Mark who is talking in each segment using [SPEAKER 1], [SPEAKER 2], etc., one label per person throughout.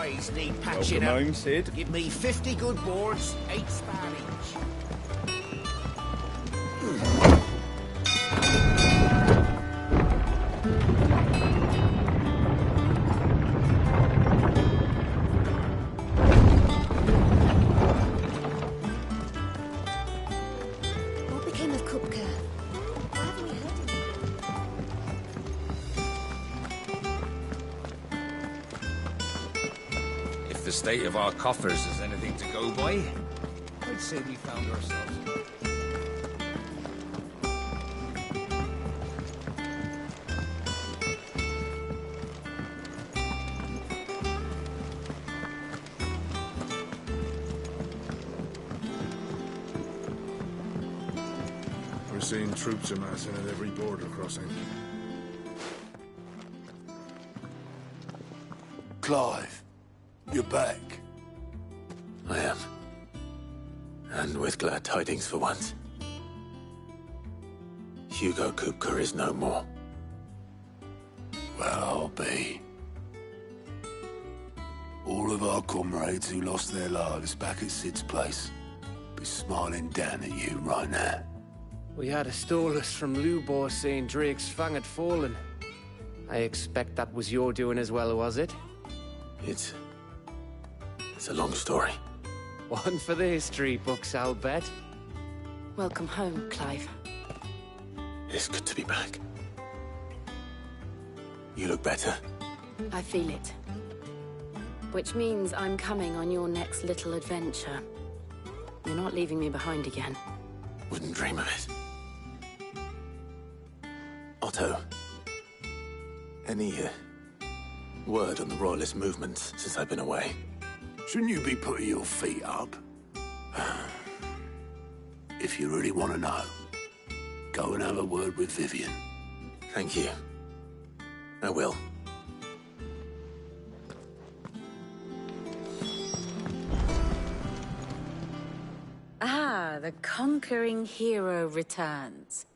[SPEAKER 1] ways need patching
[SPEAKER 2] Welcome
[SPEAKER 1] up.
[SPEAKER 2] home, Sid.
[SPEAKER 1] Give me 50 good boards, 8 span each.
[SPEAKER 3] What became of Kupka? Why haven't we heard him?
[SPEAKER 4] If the state of our coffers is anything to go by, I'd say we found ourselves.
[SPEAKER 5] We're seeing troops amassing at every border crossing.
[SPEAKER 6] Clive, you're back. I am. And with glad tidings for once. Hugo Kupka is no more. Well, I'll be. All of our comrades who lost their lives back at Sid's place be smiling down at you right now.
[SPEAKER 7] We had a stolus from Lubor saying Drake's fang had fallen. I expect that was your doing as well, was it?
[SPEAKER 6] It's a long story.
[SPEAKER 7] One for the history books, I'll bet.
[SPEAKER 3] Welcome home, Clive.
[SPEAKER 6] It's good to be back. You look better.
[SPEAKER 3] I feel it. Which means I'm coming on your next little adventure. You're not leaving me behind again.
[SPEAKER 6] Wouldn't dream of it. Otto, any word on the Royalist movements since I've been away? Shouldn't you be putting your feet up? If you really want to know, go and have a word with Vivian. Thank you. I will.
[SPEAKER 8] Ah, the conquering hero returns.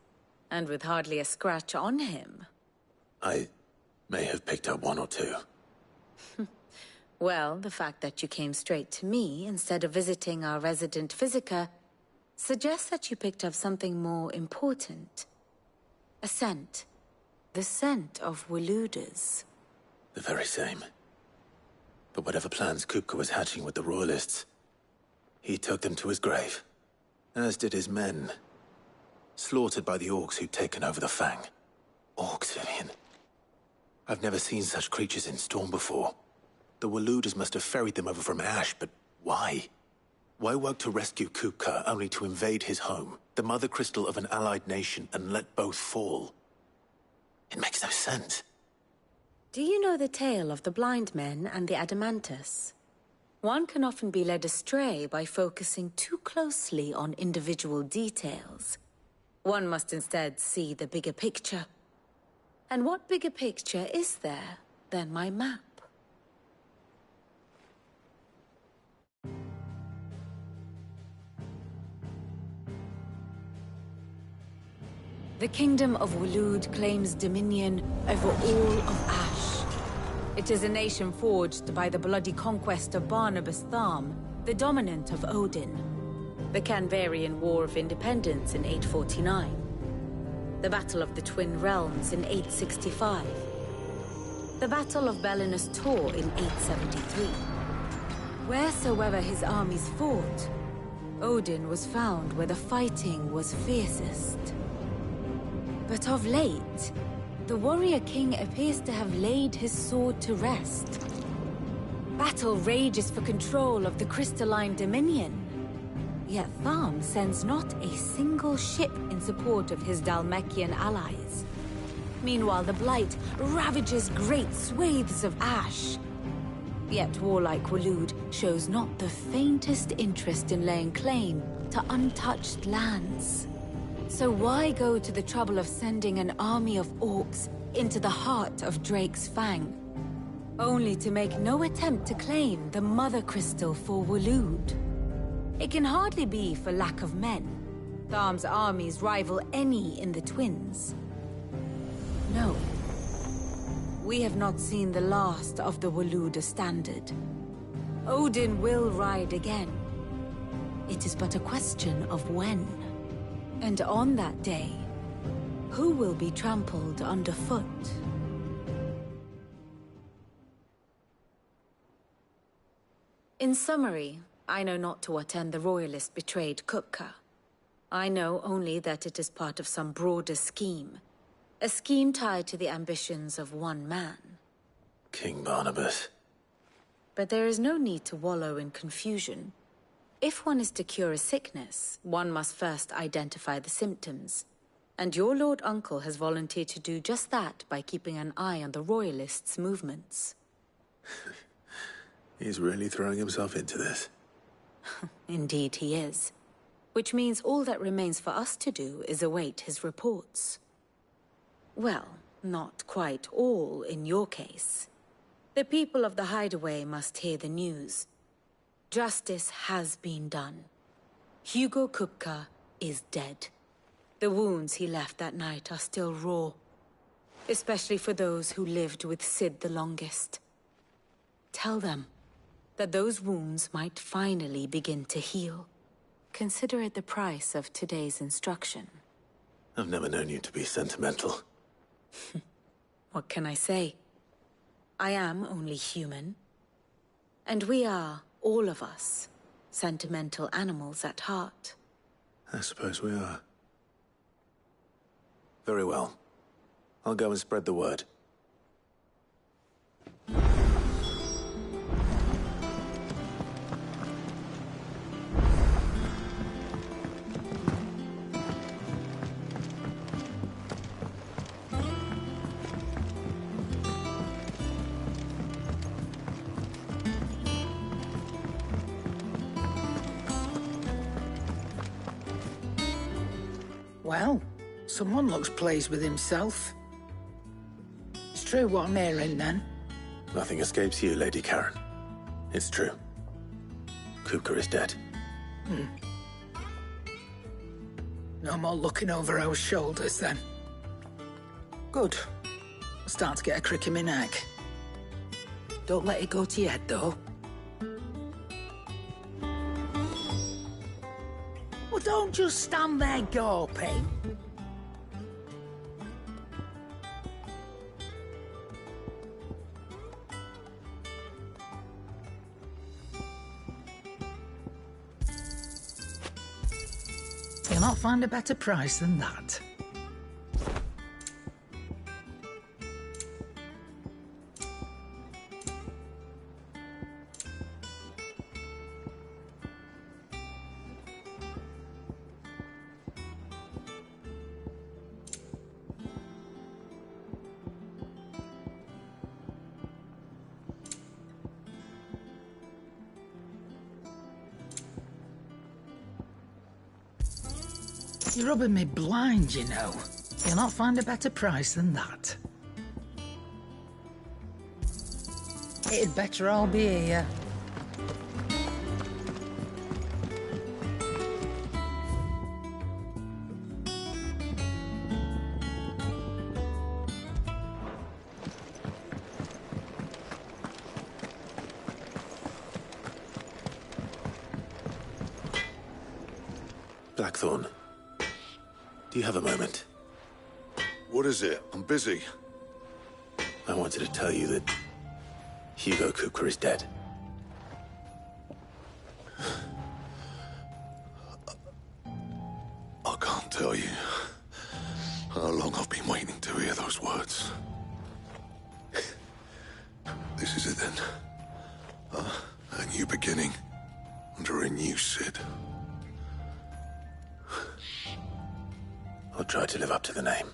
[SPEAKER 8] And with hardly a scratch on him.
[SPEAKER 6] I may have picked up one or two.
[SPEAKER 8] Well, the fact that you came straight to me instead of visiting our resident physiker suggests that you picked up something more important. A scent. The scent of Waludas.
[SPEAKER 6] The very same. But whatever plans Kupka was hatching with the Royalists, he took them to his grave. As did his men. Slaughtered by the orcs who'd taken over the Fang. Orcs, Vivian. I've never seen such creatures in Storm before. The Waludas must have ferried them over from Ash, but why? Why work to rescue Kupka only to invade his home, the mother crystal of an allied nation, and let both fall? It makes no sense.
[SPEAKER 8] Do you know the tale of the blind men and the Adamantus? One can often be led astray by focusing too closely on individual details. One must instead see the bigger picture. And what bigger picture is there than my map? The Kingdom of Waloed claims dominion over all of Ash. It is a nation forged by the bloody conquest of Barnabas Tharm, the dominant of Odin. The Canvarian War of Independence in 849. The Battle of the Twin Realms in 865. The Battle of Belinus Tor in 873. Wheresoever his armies fought, Odin was found where the fighting was fiercest. But of late, the warrior king appears to have laid his sword to rest. Battle rages for control of the crystalline dominion. Yet Tharm sends not a single ship in support of his Dhalmekian allies. Meanwhile, the Blight ravages great swathes of Ash. Yet warlike Waloed shows not the faintest interest in laying claim to untouched lands. So why go to the trouble of sending an army of orcs into the heart of Drake's Fang, only to make no attempt to claim the Mother Crystal for Waloed? It can hardly be for lack of men. Tharm's armies rival any in the Twins. No. we have not seen the last of the Waloed standard. Odin will ride again. It is but a question of when. And on that day, who will be trampled underfoot? In summary, I know not to what end the Royalist betrayed Kupka. I know only that it is part of some broader scheme. A scheme tied to the ambitions of one man.
[SPEAKER 6] King Barnabas.
[SPEAKER 8] But there is no need to wallow in confusion. If one is to cure a sickness, one must first identify the symptoms. And your Lord Uncle has volunteered to do just that by keeping an eye on the Royalists' movements.
[SPEAKER 6] He's really throwing himself into this.
[SPEAKER 8] Indeed he is. Which means all that remains for us to do is await his reports. Well, not quite all in your case. The people of the Hideaway must hear the news. Justice has been done. Hugo Kupka is dead. The wounds he left that night are still raw. Especially for those who lived with Sid the longest. Tell them that those wounds might finally begin to heal. Consider it the price of today's instruction.
[SPEAKER 6] I've never known you to be sentimental.
[SPEAKER 8] What can I say? I am only human. And we are, all of us, sentimental animals at heart.
[SPEAKER 6] I suppose we are. Very well. I'll go and spread the word.
[SPEAKER 2] Well, someone looks pleased with himself. It's true what I'm hearing, then.
[SPEAKER 6] Nothing escapes you, Lady Karen. It's true. Kupka is dead.
[SPEAKER 2] No more looking over our shoulders, then. Good. I'm starting to get a crick in my neck. Don't let it go to your head, though. Well, don't just stand there gawping. You'll not find a better price than that. You're rubbing me blind, you know. You'll not find a better price than that. It'd better all be here.
[SPEAKER 6] Blackthorn, do you have a moment?
[SPEAKER 5] What is it? I'm busy.
[SPEAKER 6] I wanted to tell you that Hugo Kupka is dead.
[SPEAKER 5] I can't tell you how long I've been waiting to hear those words. This is it then. A new beginning under a new Sid.
[SPEAKER 6] I'll try to live up to the name.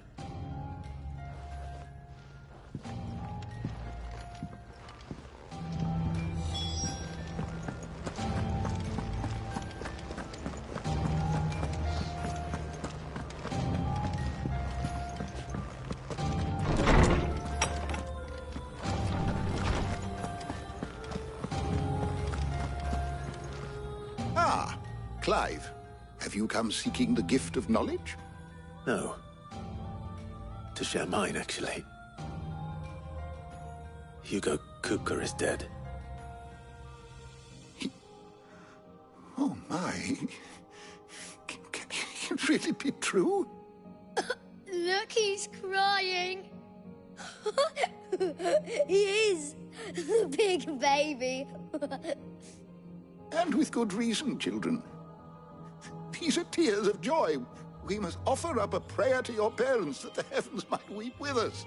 [SPEAKER 9] Ah, Clive. Have you come seeking the gift of knowledge?
[SPEAKER 6] No. To share mine, actually. Hugo Kupka is dead.
[SPEAKER 9] Oh my. Can it really be true?
[SPEAKER 10] Look, he's crying. He is. The big baby.
[SPEAKER 9] And with good reason, children. These are tears of joy. We must offer up a prayer to your parents that the heavens might weep with us.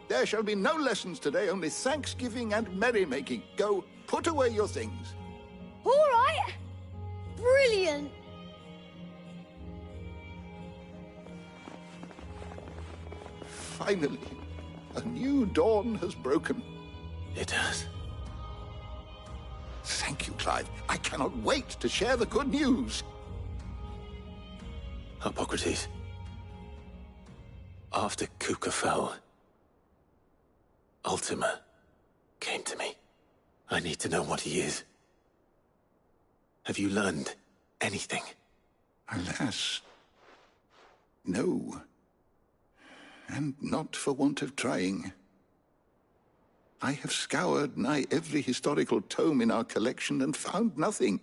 [SPEAKER 9] There shall be no lessons today, only thanksgiving and merrymaking. Go, put away your things.
[SPEAKER 10] All right. Brilliant.
[SPEAKER 9] Finally, a new dawn has broken.
[SPEAKER 6] It has.
[SPEAKER 9] Thank you, Clive. I cannot wait to share the good news.
[SPEAKER 6] Hippocrates. After Kupka fell, Ultima came to me. I need to know what he is. Have you learned anything?
[SPEAKER 9] Alas, no. And not for want of trying. I have scoured nigh every historical tome in our collection and found nothing.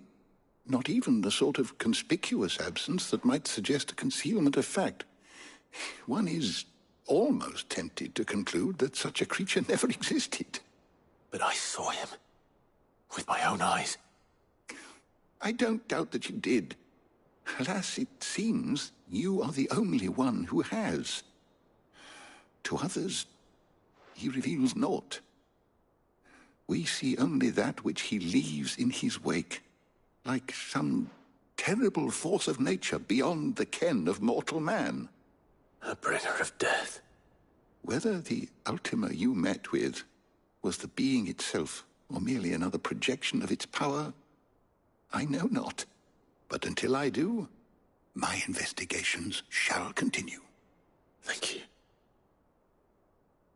[SPEAKER 9] Not even the sort of conspicuous absence that might suggest a concealment of fact. One is almost tempted to conclude that such a creature never existed.
[SPEAKER 6] But I saw him. With my own eyes.
[SPEAKER 9] I don't doubt that you did. Alas, it seems you are the only one who has. To others, he reveals naught. We see only that which he leaves in his wake, like some terrible force of nature beyond the ken of mortal man.
[SPEAKER 6] A bringer of death.
[SPEAKER 9] Whether the Ultima you met with was the being itself, or merely another projection of its power, I know not. But until I do, my investigations shall continue.
[SPEAKER 6] Thank you.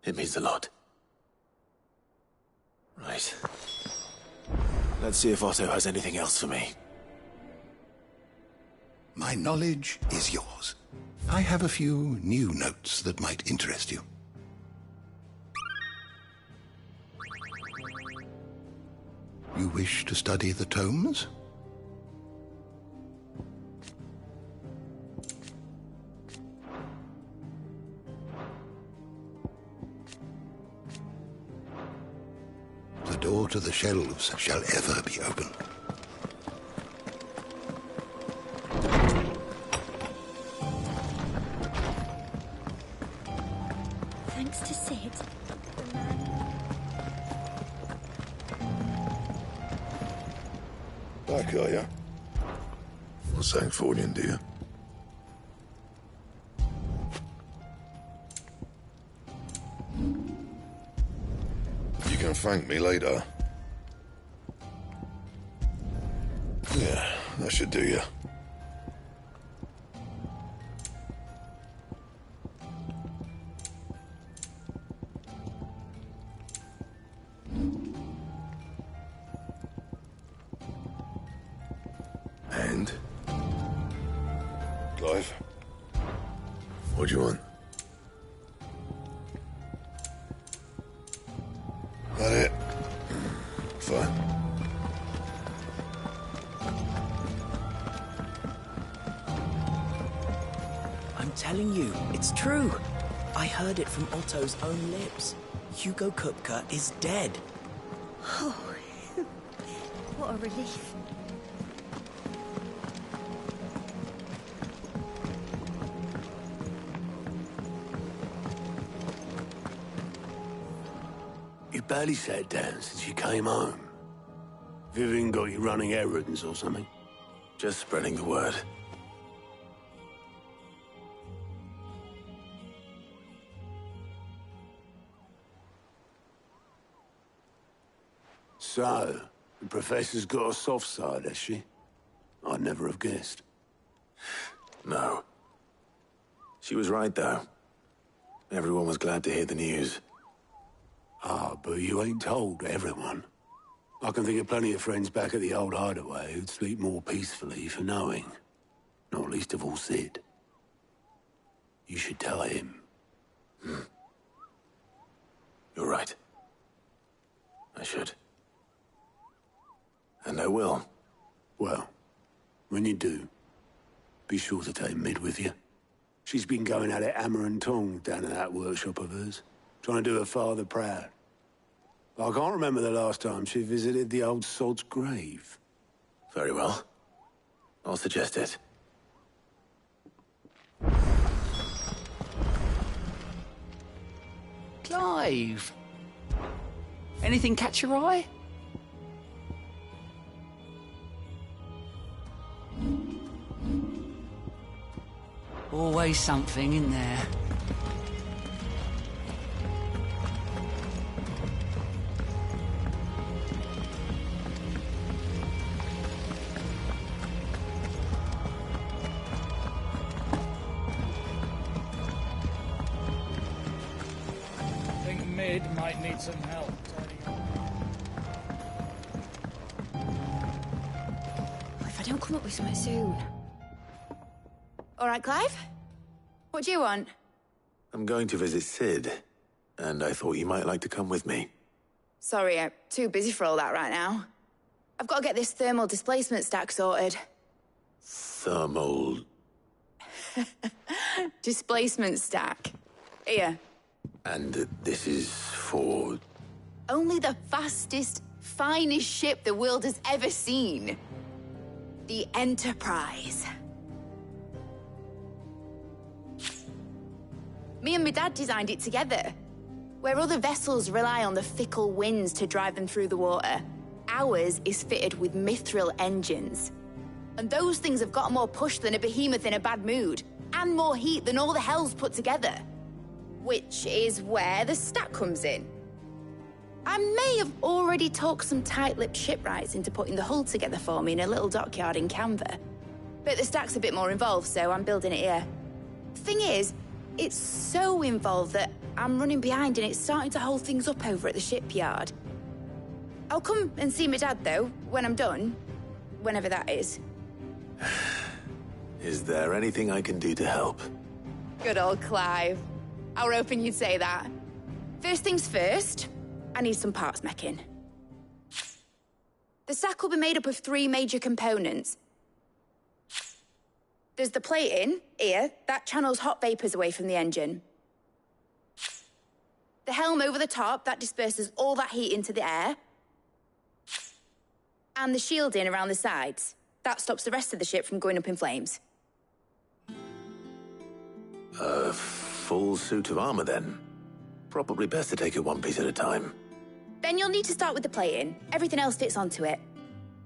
[SPEAKER 6] It means a lot. Right. Let's see if Otto has anything else for me.
[SPEAKER 9] My knowledge is yours. I have a few new notes that might interest you. You wish to study the tomes? The door to the shelves shall ever be open.
[SPEAKER 10] Thanks to Sid.
[SPEAKER 5] Back, are ya? Not saying forwarding, do you? You can thank me later. Yeah, that should do you. And? Clive? What do you want? That it? Fine.
[SPEAKER 11] I'm telling you, it's true. I heard it from Otto's own lips. Hugo Kupka is dead.
[SPEAKER 10] Oh, what a relief.
[SPEAKER 12] You barely sat down since you came home. Vivian got you running errands or something?
[SPEAKER 6] Just spreading the word.
[SPEAKER 12] So, the Professor's got a soft side, has she? I'd never have guessed.
[SPEAKER 6] No. She was right, though. Everyone was glad to hear the news.
[SPEAKER 12] Ah, but you ain't told everyone. I can think of plenty of friends back at the old hideaway who'd sleep more peacefully for knowing. Not least of all Sid. You should tell him.
[SPEAKER 6] You're right. I should. And I will.
[SPEAKER 12] Well, when you do, be sure to take Mid with you. She's been going at it hammer and tong down in that workshop of hers, trying to do her father proud. I can't remember the last time she visited the old sod's grave.
[SPEAKER 6] Very well. I'll suggest it.
[SPEAKER 13] Clive! Anything catch your eye? Always something in there.
[SPEAKER 14] I think Mid might need some help turning up.
[SPEAKER 15] If I don't come up with something soon. All right, Clive? What do you want?
[SPEAKER 6] I'm going to visit Sid, and I thought you might like to come with me.
[SPEAKER 15] Sorry, I'm too busy for all that right now. I've got to get this thermal displacement stack sorted.
[SPEAKER 6] Thermal...
[SPEAKER 15] Displacement stack. Here.
[SPEAKER 6] And this is for...
[SPEAKER 15] Only the fastest, finest ship the world has ever seen. The Enterprise. Me and my dad designed it together. Where other vessels rely on the fickle winds to drive them through the water, ours is fitted with mithril engines. And those things have got more push than a behemoth in a bad mood, and more heat than all the hells put together. Which is where the stack comes in. I may have already talked some tight-lipped shipwrights into putting the hull together for me in a little dockyard in Canva. But the stack's a bit more involved, so I'm building it here. Thing is, it's so involved that I'm running behind and it's starting to hold things up over at the shipyard. I'll come and see my dad, though, when I'm done. Whenever that is.
[SPEAKER 6] Is there anything I can do to help?
[SPEAKER 15] Good old Clive. I were hoping you'd say that. First things first, I need some parts meching. The stack will be made up of 3 major components. There's the plating, here, that channels hot vapors away from the engine. The helm over the top, that disperses all that heat into the air. And the shielding around the sides. That stops the rest of the ship from going up in flames.
[SPEAKER 6] A full suit of armor, then. Probably best to take it one piece at a time.
[SPEAKER 15] Then you'll need to start with the plating. Everything else fits onto it.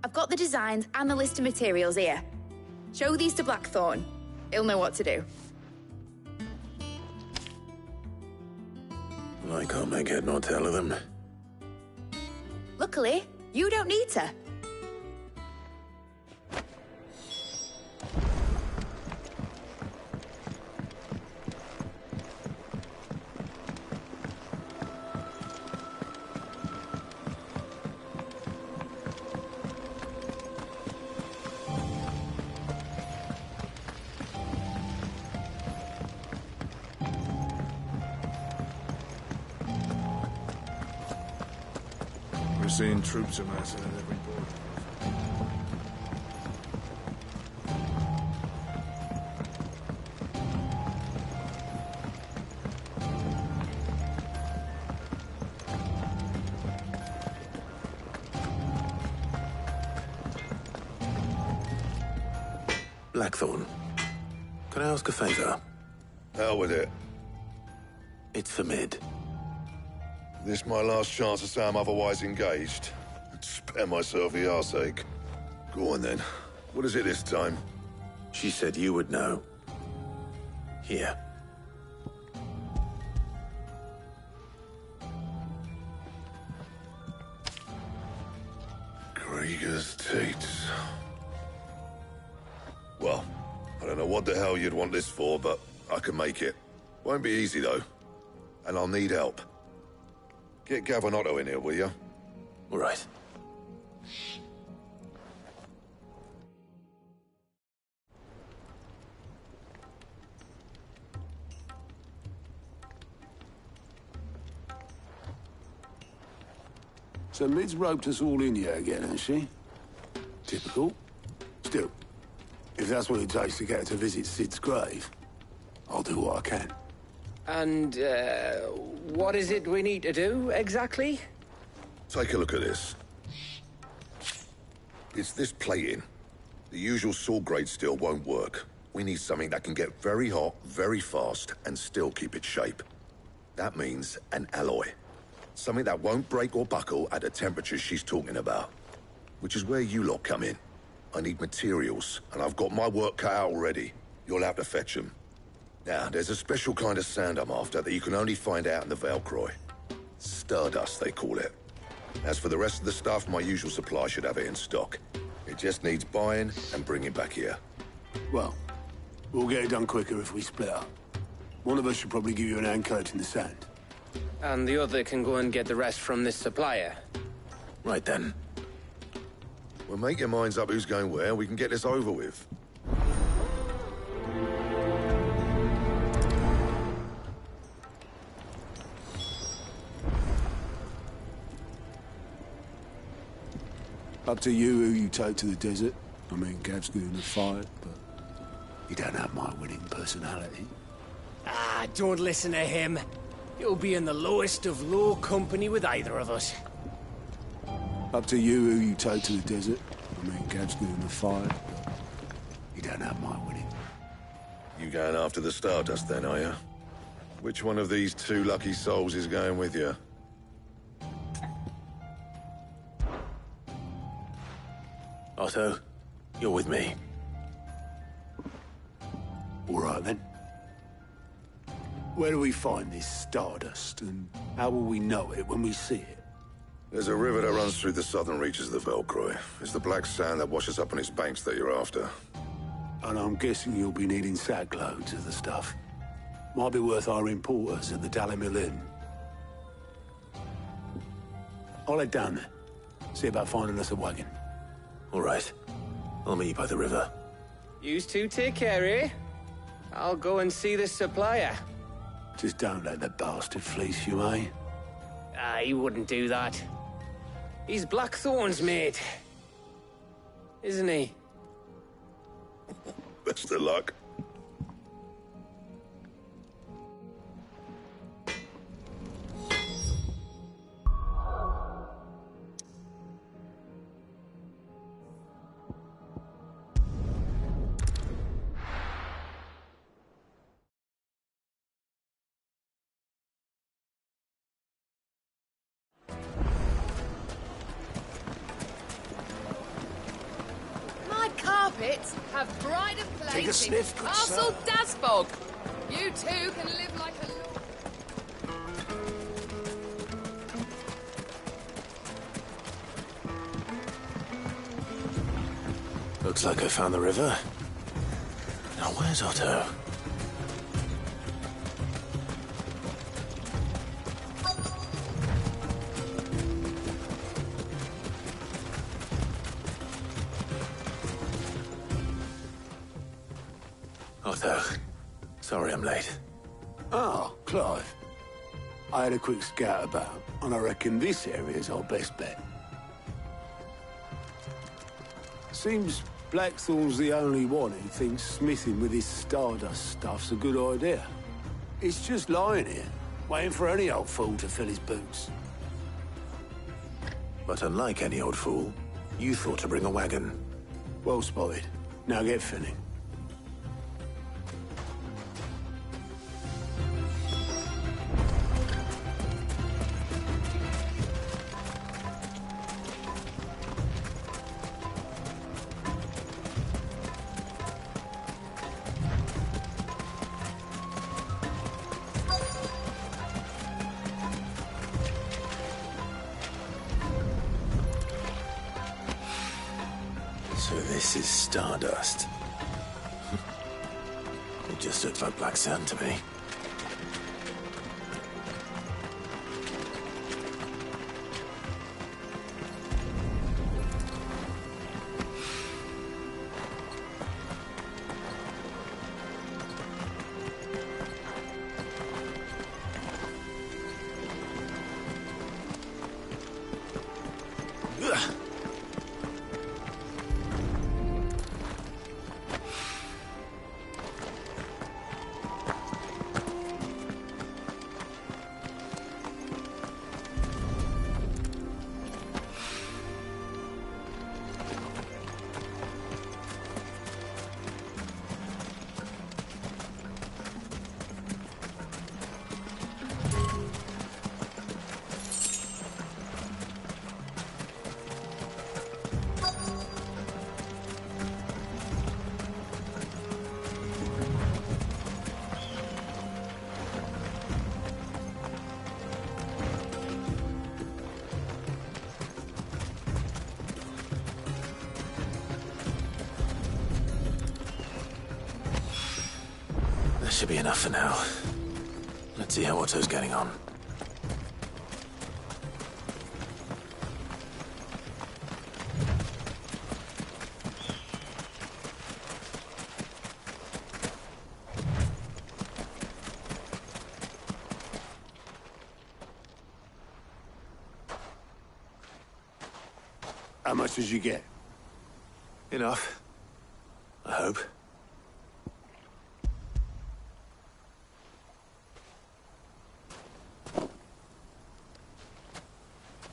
[SPEAKER 15] I've got the designs and the list of materials here. Show these to Blackthorn. He'll know what to do.
[SPEAKER 6] I can't make head nor tail of them.
[SPEAKER 15] Luckily, you don't need to.
[SPEAKER 16] We're seeing troops amassing at every port.
[SPEAKER 6] Blackthorn, can I ask a favor?
[SPEAKER 5] Hell with it.
[SPEAKER 6] It's for Mid.
[SPEAKER 5] This my last chance to say I'm otherwise engaged. Spare myself the arseache. Go on then. What is it this time?
[SPEAKER 6] She said you would know. Here.
[SPEAKER 5] Krieger's Tates. Well, I don't know what the hell you'd want this for, but I can make it. Won't be easy, though. And I'll need help. Get Gavinotto in here, will you?
[SPEAKER 6] All right.
[SPEAKER 12] So Mid's roped us all in here again, has she? Typical. Still, if that's what it takes to get her to visit Sid's grave, I'll do what I can.
[SPEAKER 7] And, what is it we need to do, exactly?
[SPEAKER 5] Take a look at this. It's this plating. The usual saw grade steel won't work. We need something that can get very hot, very fast, and still keep its shape. That means an alloy. Something that won't break or buckle at the temperatures she's talking about. Which is where you lot come in. I need materials, and I've got my work cut out already. You'll have to fetch them. Now, there's a special kind of sand I'm after that you can only find out in the Valcroy. Stardust, they call it. As for the rest of the stuff, my usual supply should have it in stock. It just needs buying and bringing back here.
[SPEAKER 12] Well, we'll get it done quicker if we split up. One of us should probably give you an hand coat in the sand.
[SPEAKER 7] And the other can go and get the rest from this supplier.
[SPEAKER 5] Right then. Well, make your minds up who's going where, and we can get this over with.
[SPEAKER 12] Up to you who you take to the desert. I mean, Gav's good in a fight, but you don't have my winning personality.
[SPEAKER 7] Ah, don't listen to him. You'll be in the lowest of low company with either of us.
[SPEAKER 12] Up to you who you take to the desert. I mean, Gav's good in a fight, but you don't have my winning.
[SPEAKER 5] You going after the Stardust then, are you? Which one of these two lucky souls is going with you?
[SPEAKER 6] Otto, you're with me.
[SPEAKER 12] All right, then. Where do we find this Stardust, and how will we know it when we see it?
[SPEAKER 5] There's a river that runs through the southern reaches of the Valcroy. It's the black sand that washes up on its banks that you're after.
[SPEAKER 12] And I'm guessing you'll be needing sack loads of the stuff. Might be worth our importers at the Dalimil Inn. I'll head down there. See about finding us a wagon.
[SPEAKER 6] All right. I'll meet you by the river.
[SPEAKER 7] Yous two take care, eh? I'll go and see this supplier.
[SPEAKER 12] Just don't let the bastard fleece you, eh?
[SPEAKER 7] Ah, he wouldn't do that. He's Blackthorn's mate. Isn't he?
[SPEAKER 5] Best of luck.
[SPEAKER 17] Carpets have brighter places.
[SPEAKER 12] Take a sniff, good
[SPEAKER 17] Castle
[SPEAKER 12] sir.
[SPEAKER 17] Dasbog. You too can live like a lord.
[SPEAKER 6] Looks like I found the river. Now where's Otto? Otto, sorry I'm late.
[SPEAKER 12] Oh, Clive. I had a quick scout about, and I reckon this area's our best bet. Seems Blackthorn's the only one who thinks smithing with his Stardust stuff's a good idea. It's just lying here, waiting for any old fool to fill his boots.
[SPEAKER 6] But unlike any old fool, you thought to bring a wagon.
[SPEAKER 12] Well spotted. Now get filling.
[SPEAKER 6] So this is Stardust. It just looks like black sand to me. should be enough for now. Let's see how Otto's getting on.
[SPEAKER 12] How much did you get?
[SPEAKER 6] Enough. I hope.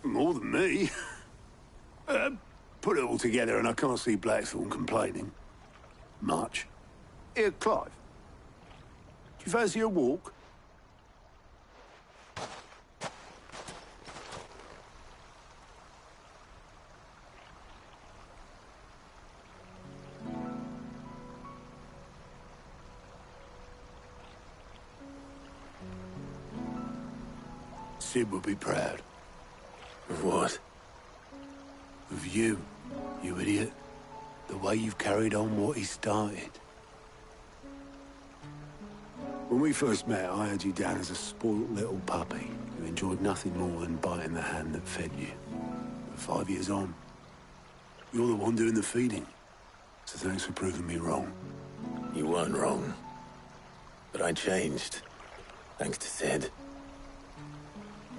[SPEAKER 12] More than me. Put it all together and I can't see Blackthorn complaining. Much. Here, Clive. Do you fancy a walk? Sid would be proud.
[SPEAKER 6] Of what?
[SPEAKER 12] Of you, you idiot. The way you've carried on what he started. When we first met, I had you down as a spoilt little puppy who enjoyed nothing more than biting the hand that fed you. But 5 years on, you're the one doing the feeding. So thanks for proving me wrong.
[SPEAKER 6] You weren't wrong. But I changed. Thanks to Sid.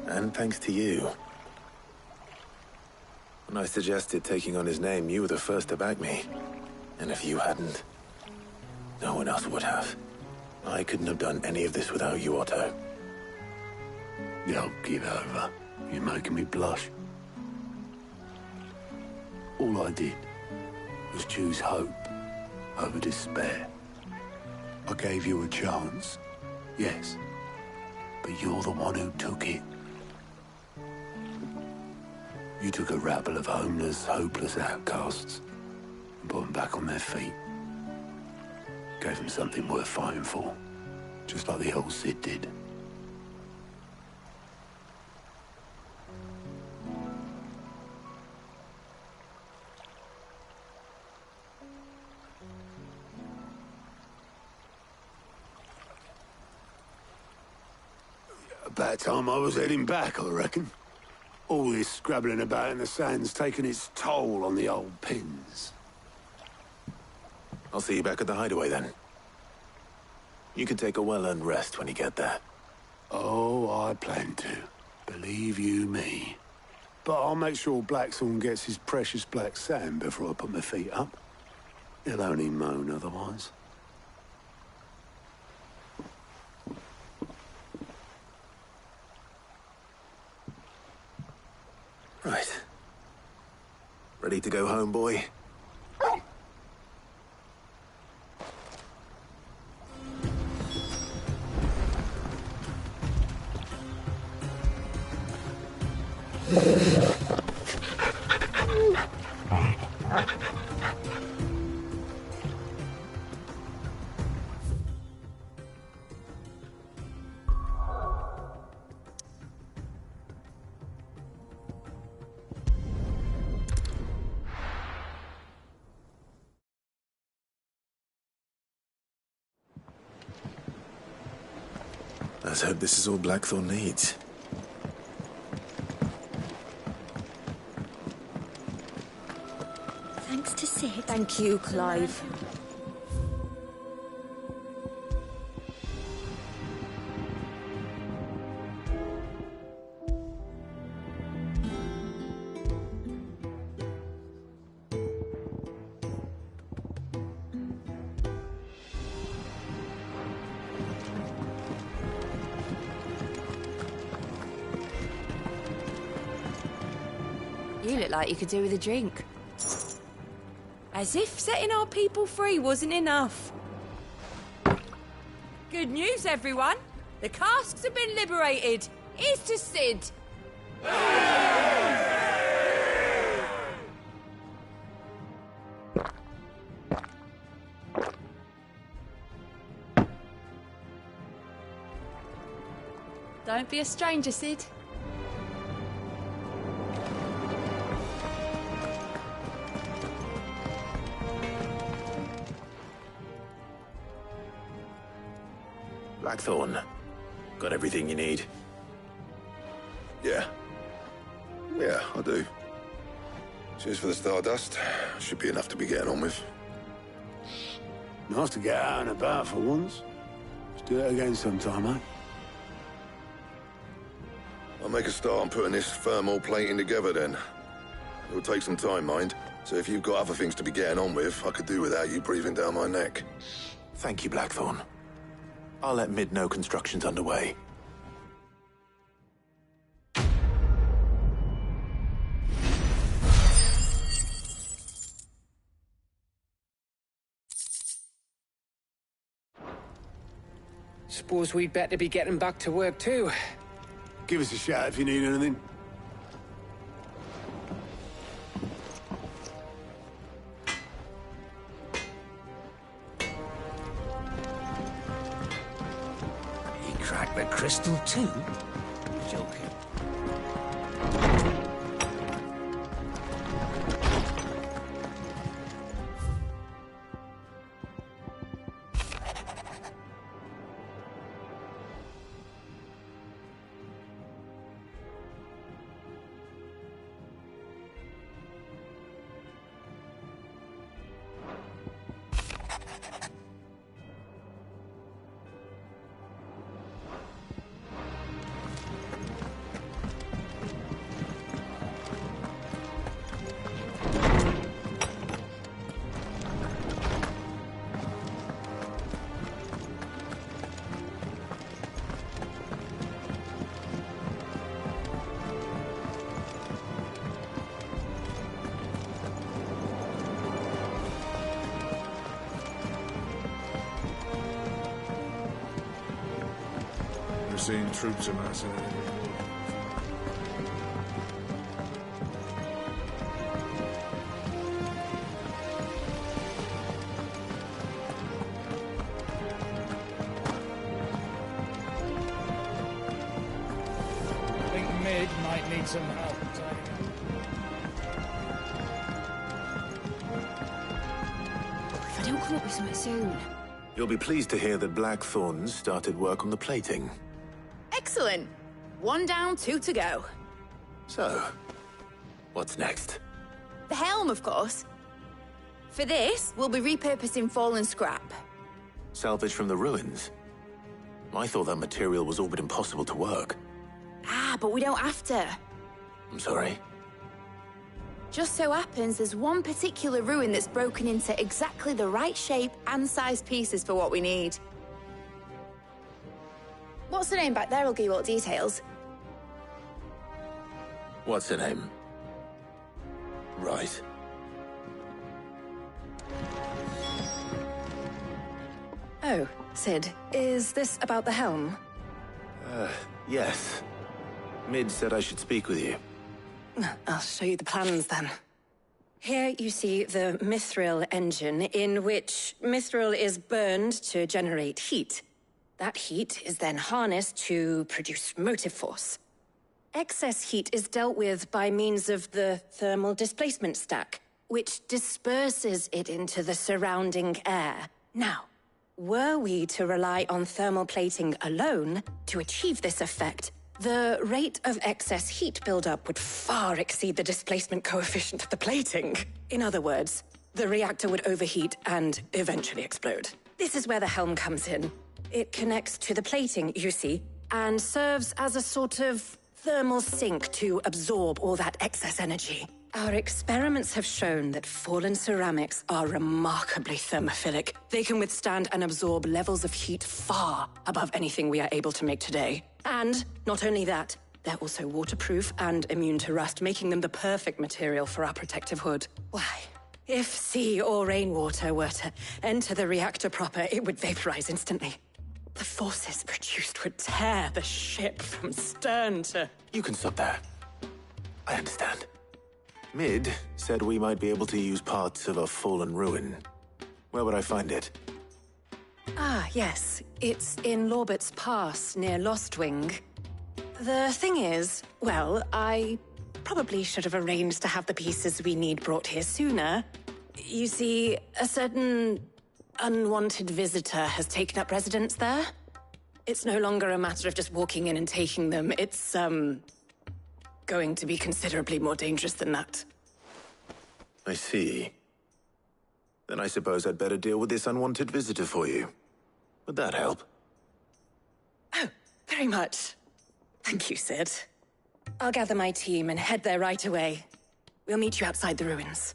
[SPEAKER 6] And thanks to you. When I suggested taking on his name, you were the first to back me. And if you hadn't, no one else would have. I couldn't have done any of this without you, Otto.
[SPEAKER 12] Yo, give over. You're making me blush. All I did was choose hope over despair. I gave you a chance, yes, but you're the one who took it. You took a rabble of homeless, hopeless outcasts and put them back on their feet. Gave them something worth fighting for, just like the old Sid did. About time I was heading back, I reckon. All this scrabbling about in the sand's taken its toll on the old pins.
[SPEAKER 6] I'll see you back at the hideaway then. You can take a well-earned rest when you get there.
[SPEAKER 12] Oh, I plan to. Believe you me. But I'll make sure Blackthorn gets his precious black sand before I put my feet up. He'll only moan otherwise.
[SPEAKER 6] Right. Ready to go home, boy? Let's hope this is all Blackthorn needs.
[SPEAKER 8] Thanks to Sid. Thank you, Clive. You look like you could do with a drink. As if setting our people free wasn't enough. Good news, everyone. The casks have been liberated. Here's to Sid. Don't be a stranger, Sid.
[SPEAKER 6] Blackthorn, got everything you need?
[SPEAKER 5] Yeah. Yeah, I do. Cheers for the Stardust. Should be enough to be getting on with.
[SPEAKER 12] Nice to get out and about for once. Let's do it again sometime, eh?
[SPEAKER 5] I'll make a start on putting this thermal plating together then. It'll take some time, mind. So if you've got other things to be getting on with, I could do without you breathing down my neck.
[SPEAKER 6] Thank you, Blackthorn. I'll let Mid know construction's underway.
[SPEAKER 7] Suppose we'd better be getting back to work too.
[SPEAKER 12] Give us a shout if you need anything.
[SPEAKER 1] He cracked the crystal too? Joking.
[SPEAKER 16] We're seeing troops amassing.
[SPEAKER 14] I think Mid might need some help tidying up.
[SPEAKER 15] If I don't come up with something soon.
[SPEAKER 6] You'll be pleased to hear that Blackthorn started work on the plating.
[SPEAKER 15] Excellent. 1 down, 2 to go.
[SPEAKER 6] So, what's next?
[SPEAKER 15] The helm, of course. For this, we'll be repurposing fallen scrap.
[SPEAKER 6] Salvage from the ruins? I thought that material was all but impossible to work.
[SPEAKER 15] Ah, but we don't have to.
[SPEAKER 6] I'm sorry.
[SPEAKER 15] Just so happens there's one particular ruin that's broken into exactly the right shape and size pieces for what we need. What's the name back there? I'll give you all the details.
[SPEAKER 6] What's her name? Right.
[SPEAKER 3] Oh, Sid, is this about the helm?
[SPEAKER 6] Yes. Mid said I should speak with you.
[SPEAKER 3] I'll show you the plans then. Here you see the mithril engine, in which mithril is burned to generate heat. That heat is then harnessed to produce motive force. Excess heat is dealt with by means of the thermal displacement stack, which disperses it into the surrounding air. Now, were we to rely on thermal plating alone to achieve this effect, the rate of excess heat buildup would far exceed the displacement coefficient of the plating. In other words, the reactor would overheat and eventually explode. This is where the helm comes in. It connects to the plating, you see, and serves as a sort of thermal sink to absorb all that excess energy. Our experiments have shown that fallen ceramics are remarkably thermophilic. They can withstand and absorb levels of heat far above anything we are able to make today. And not only that, they're also waterproof and immune to rust, making them the perfect material for our protective hood. Why, if sea or rainwater were to enter the reactor proper, it would vaporize instantly. The forces produced would tear the ship from stern to...
[SPEAKER 6] You can stop there. I understand. Mid said we might be able to use parts of a fallen ruin. Where would I find it?
[SPEAKER 3] Ah, yes. It's in Lorbert's Pass, near Lostwing. The thing is, well, I probably should have arranged to have the pieces we need brought here sooner. You see, a certain unwanted visitor has taken up residence there. It's no longer a matter of just walking in and taking them. It's, going to be considerably more dangerous than that.
[SPEAKER 6] I see. Then I suppose I'd better deal with this unwanted visitor for you. Would that help?
[SPEAKER 3] Oh, very much. Thank you, Sid. I'll gather my team and head there right away. We'll meet you outside the ruins.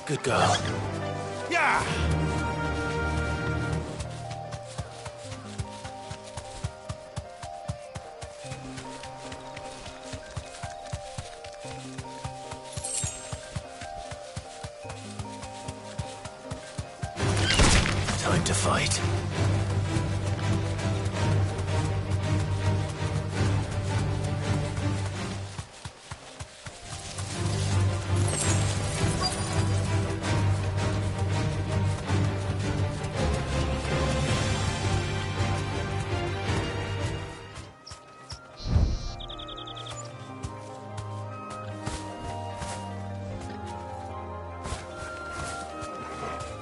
[SPEAKER 6] Good girl.
[SPEAKER 1] Yeah!
[SPEAKER 11] Time to fight.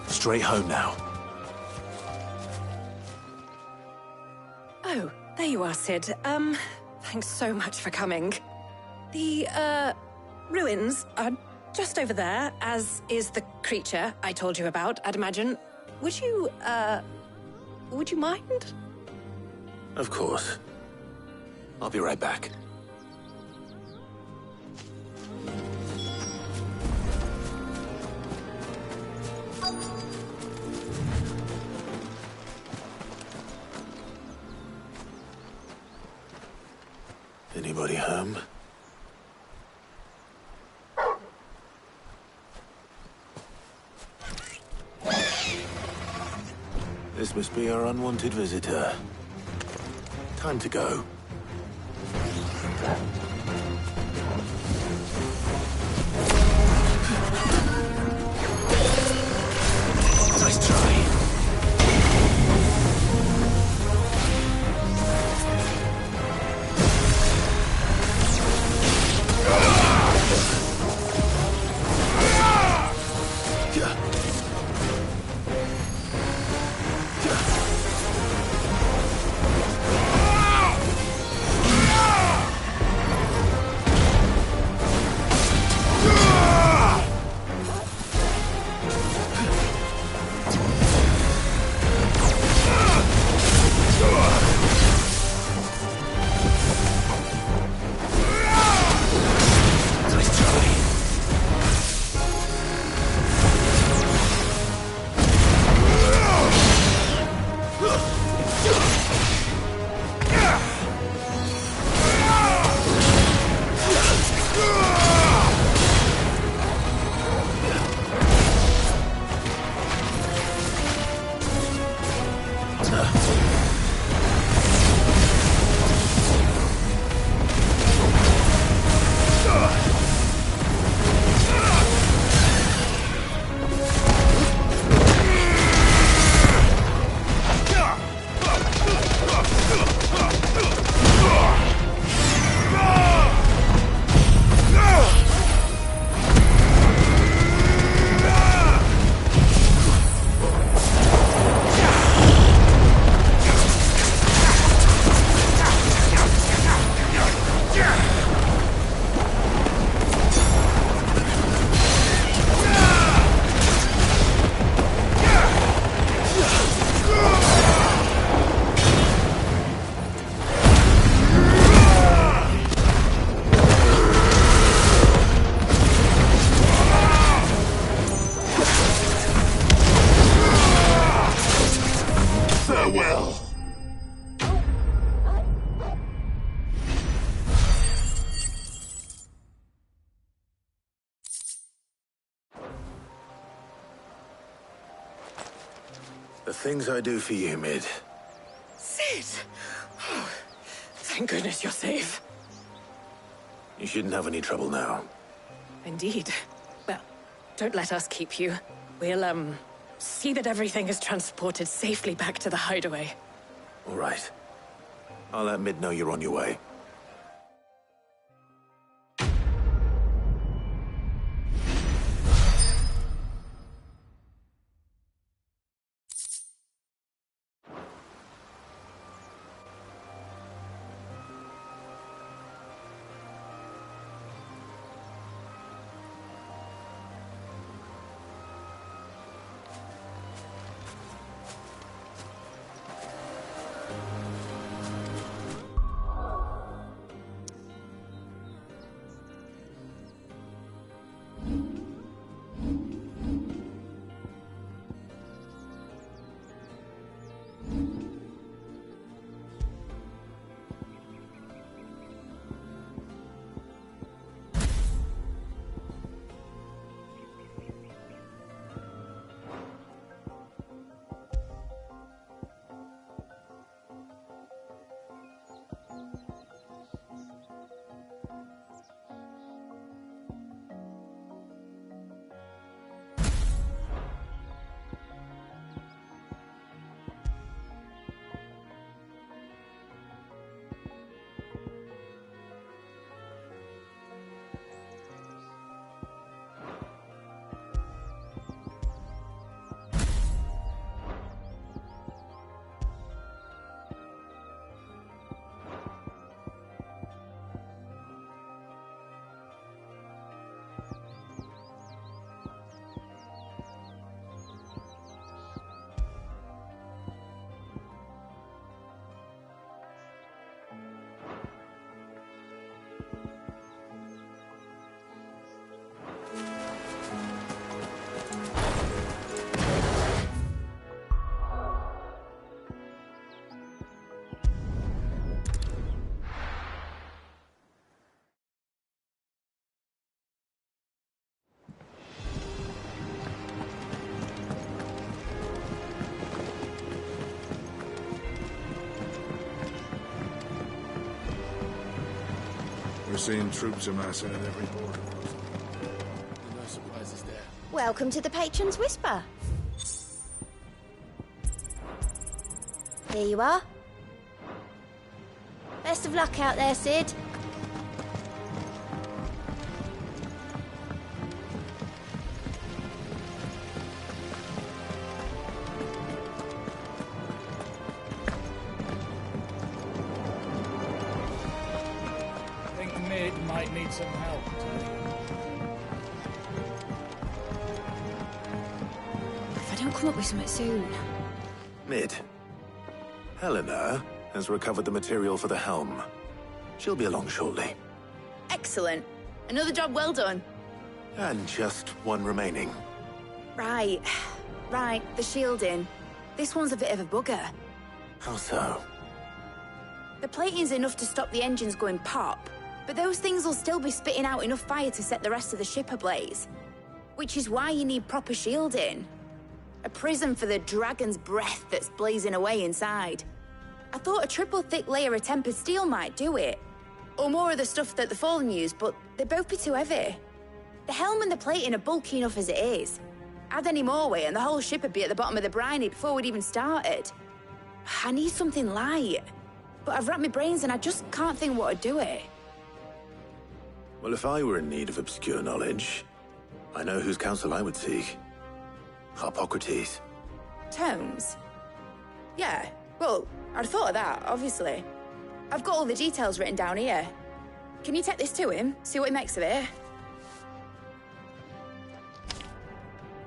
[SPEAKER 6] Straight home now.
[SPEAKER 3] Oh, there you are, Sid. Thanks so much for coming. The, ruins are just over there, as is the creature I told you about, I'd imagine. Would you mind?
[SPEAKER 6] Of course. I'll be right back. Anybody home? This must be our unwanted visitor. Time to go. Nice try. The things I do for you, Mid.
[SPEAKER 3] Sid! Oh, thank goodness you're safe.
[SPEAKER 6] You shouldn't have any trouble now.
[SPEAKER 3] Indeed. Well, don't let us keep you. We'll, see that everything is transported safely back to the hideaway.
[SPEAKER 6] All right. I'll let Mid know you're on your way.
[SPEAKER 16] We're seeing troops amassing at every border.
[SPEAKER 7] No surprises there.
[SPEAKER 10] Welcome to the Patron's Whisper. Here you are. Best of luck out there, Sid.
[SPEAKER 14] I think Mid might need some help.
[SPEAKER 8] If I don't come up with something soon.
[SPEAKER 6] Mid. Helena has recovered the material for the helm. She'll be along shortly.
[SPEAKER 15] Excellent. Another job well done.
[SPEAKER 6] And just one remaining.
[SPEAKER 15] Right. Right, the shielding. This one's a bit of a bugger.
[SPEAKER 6] How so?
[SPEAKER 15] The plating's enough to stop the engines going pop, but those things will still be spitting out enough fire to set the rest of the ship ablaze. Which is why you need proper shielding. A prism for the dragon's breath that's blazing away inside. I thought a triple thick layer of tempered steel might do it. Or more of the stuff that the Fallen use, but they'd both be too heavy. The helm and the plating are bulky enough as it is. Add any more weight and the whole ship would be at the bottom of the briny before we'd even started. I need something light. But I've wrapped my brains and I just can't think what would do it.
[SPEAKER 6] Well, if I were in need of obscure knowledge, I know whose counsel I would seek. Harpocrates.
[SPEAKER 15] Tomes? Yeah, well, I'd thought of that, obviously. I've got all the details written down here. Can you take this to him, see what he makes of it?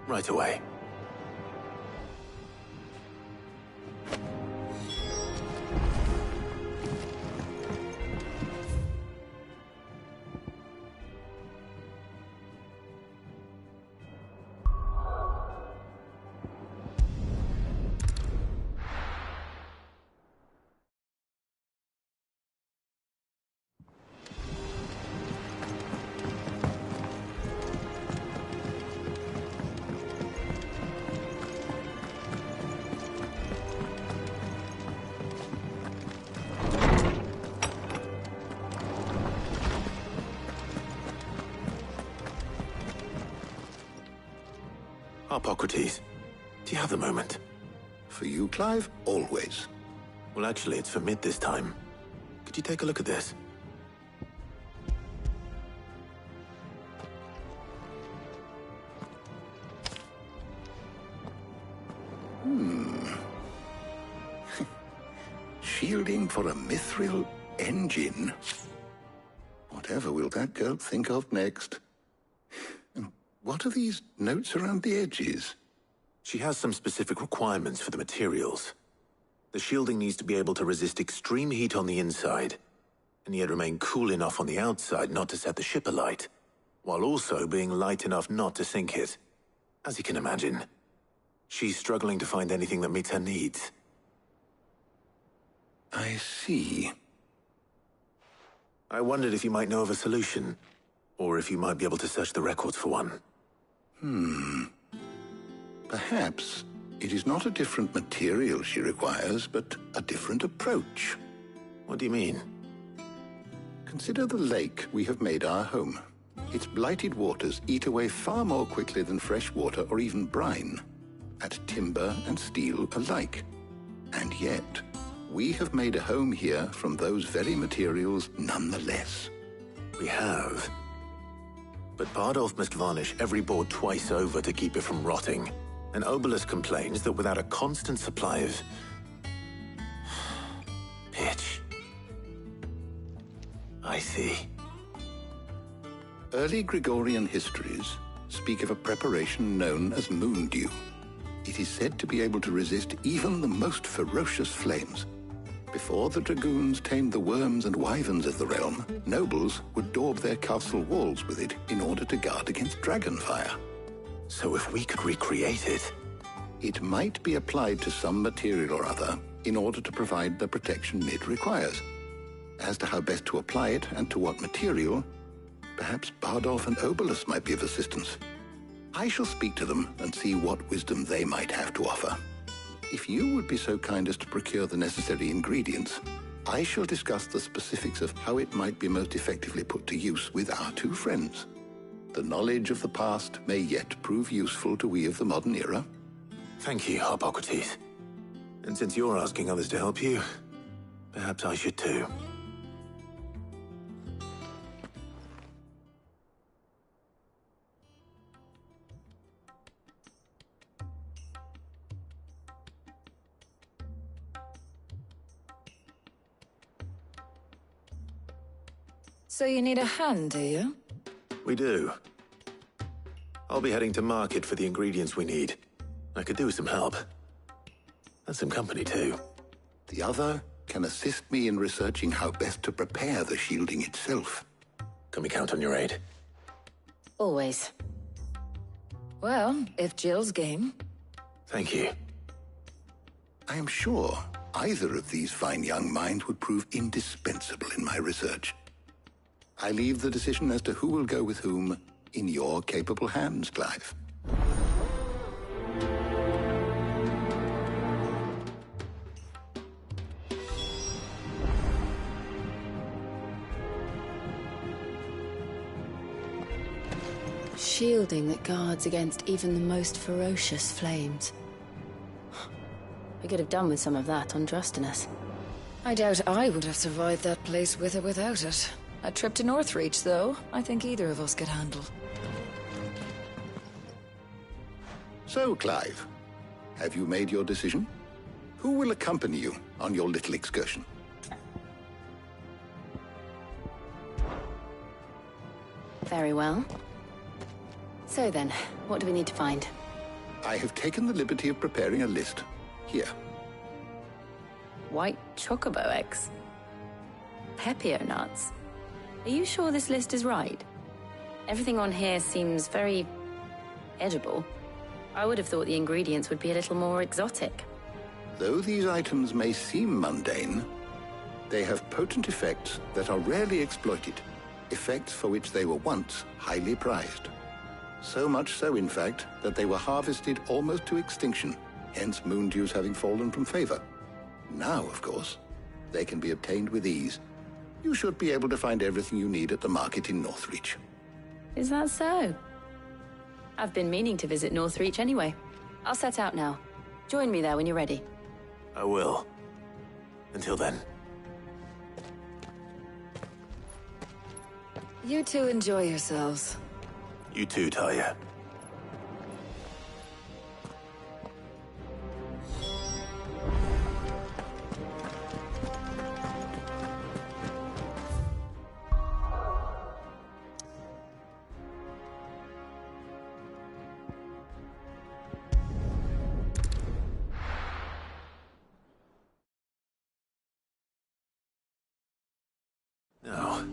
[SPEAKER 6] Right away. Harpocrates, do you have the moment?
[SPEAKER 9] For you, Clive, always.
[SPEAKER 6] Well, actually, it's for Mid this time. Could you take a look at this?
[SPEAKER 9] Shielding for a mithril engine? Whatever will that girl think of next? And what are these notes around the edges?
[SPEAKER 6] She has some specific requirements for the materials. The shielding needs to be able to resist extreme heat on the inside, and yet remain cool enough on the outside not to set the ship alight, while also being light enough not to sink it. As you can imagine, she's struggling to find anything that meets her needs.
[SPEAKER 9] I see.
[SPEAKER 6] I wondered if you might know of a solution, or if you might be able to search the records for one.
[SPEAKER 9] Perhaps it is not a different material she requires, but a different approach.
[SPEAKER 6] What do you mean?
[SPEAKER 9] Consider the lake we have made our home. Its blighted waters eat away far more quickly than fresh water or even brine, at timber and steel alike. And yet, we have made a home here from those very materials nonetheless.
[SPEAKER 6] We have. But Bardolph must varnish every board twice over to keep it from rotting. And Obelus complains that without a constant supply of pitch. I see.
[SPEAKER 9] Early Gregorian histories speak of a preparation known as moon dew. It is said to be able to resist even the most ferocious flames. Before the dragoons tamed the worms and wyverns of the realm, nobles would daub their castle walls with it in order to guard against dragonfire.
[SPEAKER 6] So if we could recreate it...
[SPEAKER 9] It might be applied to some material or other in order to provide the protection Mid requires. As to how best to apply it and to what material, perhaps Bardolph and Obelus might be of assistance. I shall speak to them and see what wisdom they might have to offer. If you would be so kind as to procure the necessary ingredients, I shall discuss the specifics of how it might be most effectively put to use with our two friends. The knowledge of the past may yet prove useful to we of the modern era.
[SPEAKER 6] Thank you, Harpocrates. And since you're asking others to help you, perhaps I should too.
[SPEAKER 8] So you need a hand, do you?
[SPEAKER 6] We do. I'll be heading to market for the ingredients we need. I could do with some help. And some company, too.
[SPEAKER 9] The other can assist me in researching how best to prepare the shielding itself.
[SPEAKER 6] Can we count on your aid?
[SPEAKER 8] Always. Well, if Jill's game.
[SPEAKER 6] Thank you.
[SPEAKER 9] I am sure either of these fine young minds would prove indispensable in my research. I leave the decision as to who will go with whom in your capable hands, Clive.
[SPEAKER 3] Shielding that guards against even the most ferocious flames. We could have done with some of on Drustinus.
[SPEAKER 8] I doubt I would have survived that place with or without it. A trip to Northreach, though, I think either of us could handle.
[SPEAKER 9] So, Clive, have you made your decision? Who will accompany you on your little excursion?
[SPEAKER 3] Very well. So then, what do we need to find?
[SPEAKER 9] I have taken the liberty of preparing a list. Here.
[SPEAKER 3] White chocobo eggs. Pepio nuts. Are you sure this list is right? Everything on here seems very edible. I would have thought the ingredients would be a little more exotic.
[SPEAKER 9] Though these items may seem mundane, they have potent effects that are rarely exploited, effects for which they were once highly prized. So much so, in fact, that they were harvested almost to extinction, hence moon dews having fallen from favor. Now, of course, they can be obtained with ease. You should be able to find everything you need at the market in Northreach.
[SPEAKER 3] Is that so? I've been meaning to visit Northreach anyway. I'll set out now. Join me there when you're ready.
[SPEAKER 6] I will. Until then.
[SPEAKER 8] You two enjoy yourselves.
[SPEAKER 6] You too, Talia. Now,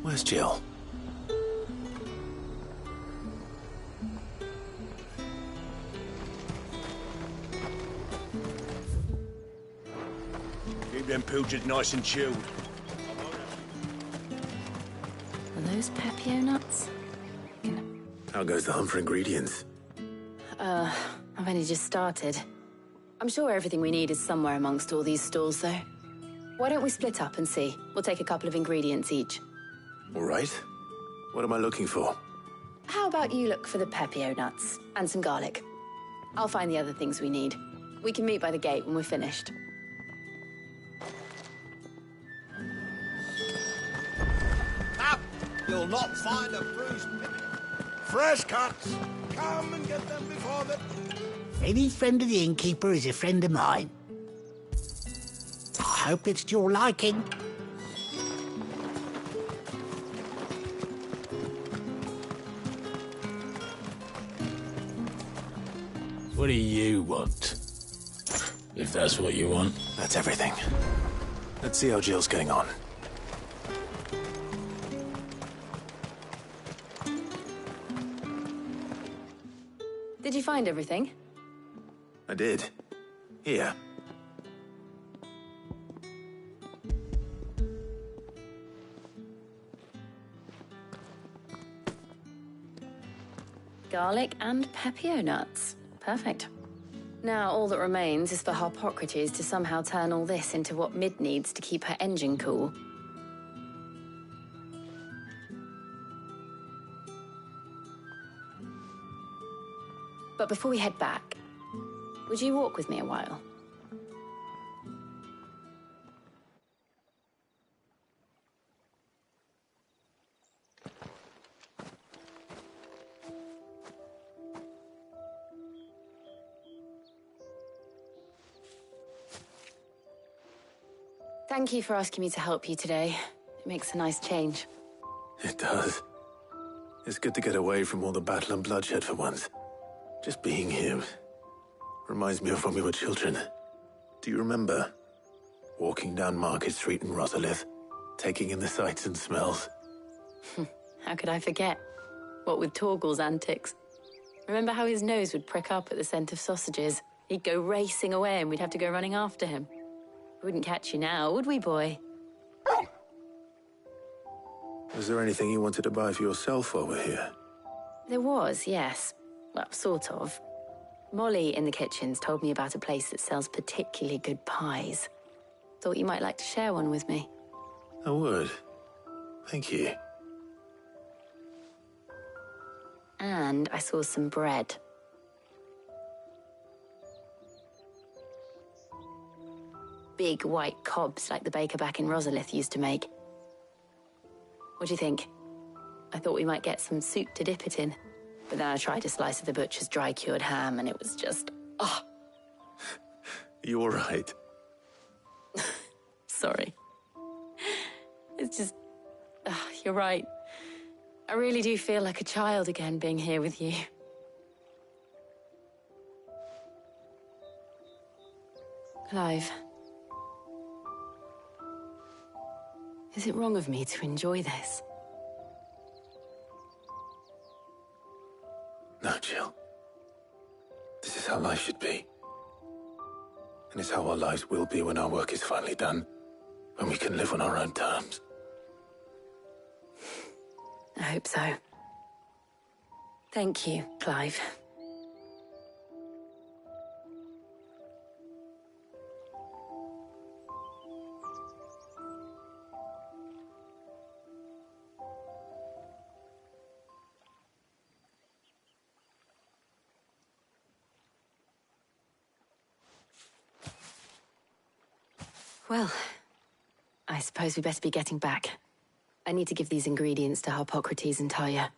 [SPEAKER 6] where's Jill?
[SPEAKER 1] Keep them pilchards nice and chilled.
[SPEAKER 3] Are those Pepio nuts?
[SPEAKER 6] How goes the hunt for ingredients?
[SPEAKER 3] I've only just started. I'm sure everything we need is somewhere amongst all these stalls, though. Why don't we split up and see? We'll take a couple of ingredients each.
[SPEAKER 6] All right. What am I looking for?
[SPEAKER 3] How about you look for the Pepio nuts and some garlic? I'll find the other things we need. We can meet by the gate when we're finished.
[SPEAKER 1] Up! You'll not find a bruised fresh cuts. Come and get them before the...
[SPEAKER 18] Any friend of the innkeeper is a friend of mine. I hope it's to your liking.
[SPEAKER 12] What do you want? If that's what you want.
[SPEAKER 6] That's everything. Let's see how Jill's getting on.
[SPEAKER 3] Did you find everything?
[SPEAKER 6] I did. Here.
[SPEAKER 3] Garlic and Pepio nuts. Perfect. Now all that remains is for Harpocrates to somehow turn all this into what Mid needs to keep her engine cool. But before we head back, would you walk with me a while? Thank you for asking me to help you today. It makes a nice change.
[SPEAKER 6] It does. It's good to get away from all the battle and bloodshed for once. Just being here reminds me of when we were children. Do you remember? Walking down Market Street in Rosalith, taking in the sights and smells.
[SPEAKER 3] How could I forget? What with Torgal's antics. Remember how his nose would prick up at the scent of sausages? He'd go racing away and we'd have to go running after him. We wouldn't catch you now, would we, boy?
[SPEAKER 6] Was there anything you wanted to buy for yourself while we're here?
[SPEAKER 3] There was, yes. Well, sort of. Molly in the kitchens told me about a place that sells particularly good pies. Thought you might like to share one with me.
[SPEAKER 6] I would. Thank you.
[SPEAKER 3] And I saw some bread. Big white cobs like the baker back in Rosalith used to make. What do you think? I thought we might get some soup to dip it in. But then I tried a slice of the butcher's dry-cured ham and it was just... oh.
[SPEAKER 6] You all right?
[SPEAKER 3] Sorry. It's just... you're right. I really do feel like a child again being here with you. Clive. Is it wrong of me to enjoy this?
[SPEAKER 6] No, Jill. This is how life should be. And it's how our lives will be when our work is finally done. When we can live on our own terms.
[SPEAKER 3] I hope so. Thank you, Clive. Well, I suppose we better be getting back. I need to give these ingredients to Harpocrates and Talia.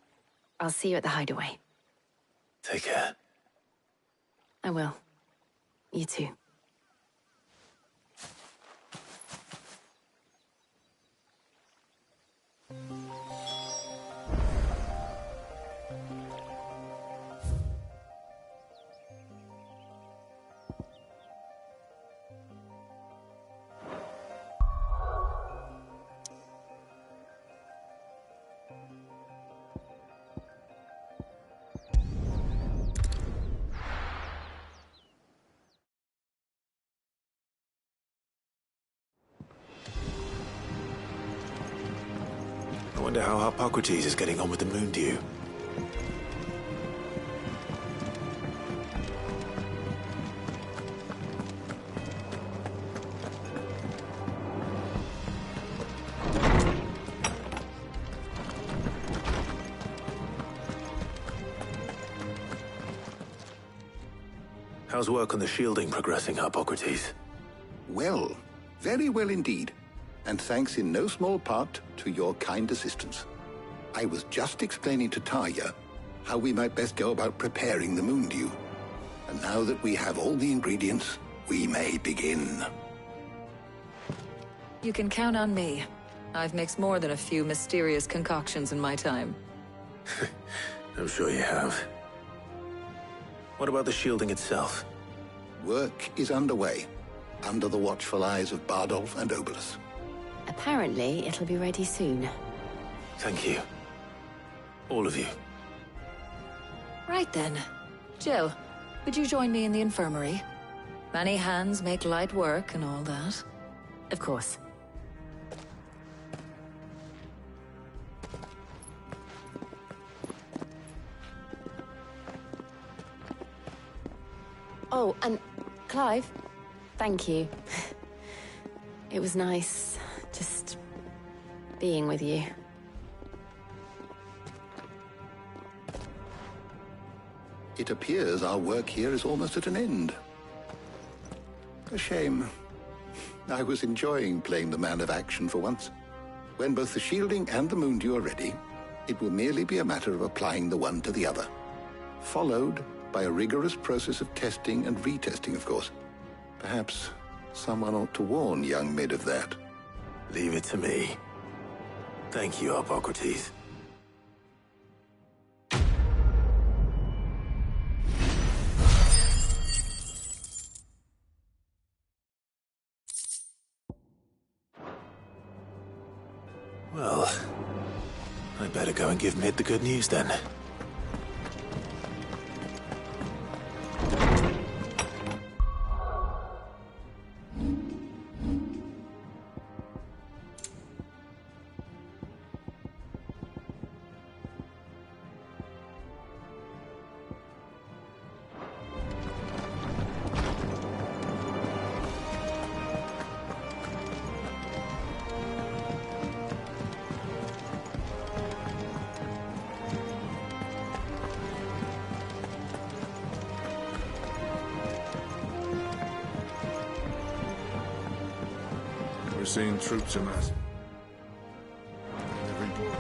[SPEAKER 3] I'll see you at the hideaway.
[SPEAKER 6] Take care.
[SPEAKER 3] I will. You too.
[SPEAKER 6] I wonder how Harpocrates is getting on with the moon dew. How's work on the shielding progressing, Harpocrates?
[SPEAKER 9] Well, very well indeed. And thanks in no small part to your kind assistance. I was just explaining to Talia how we might best go about preparing the moon dew. And now that we have all the ingredients, we may begin.
[SPEAKER 19] You can count on me. I've mixed more than a few mysterious concoctions in my time.
[SPEAKER 6] I'm sure you have. What about the shielding itself?
[SPEAKER 9] Work is underway, under the watchful eyes of Bardolph and Obolus.
[SPEAKER 3] Apparently, it'll be ready soon.
[SPEAKER 6] Thank you. All of you.
[SPEAKER 19] Right then. Jill, would you join me in the infirmary? Many hands make light work and all that.
[SPEAKER 3] Of course. Oh, and Clive, thank you. It was nice, just being with you.
[SPEAKER 9] It appears our work here is almost at an end. A shame. I was enjoying playing the man of action for once. When both the shielding and the moon dew are ready, it will merely be a matter of applying the one to the other. Followed by a rigorous process of testing and retesting, of course. Perhaps someone ought to warn young Mid of that.
[SPEAKER 6] Leave it to me. Thank you, Harpocrates. Well, I better go and give Mid the good news then.
[SPEAKER 16] We're seeing troops amassing. Every border.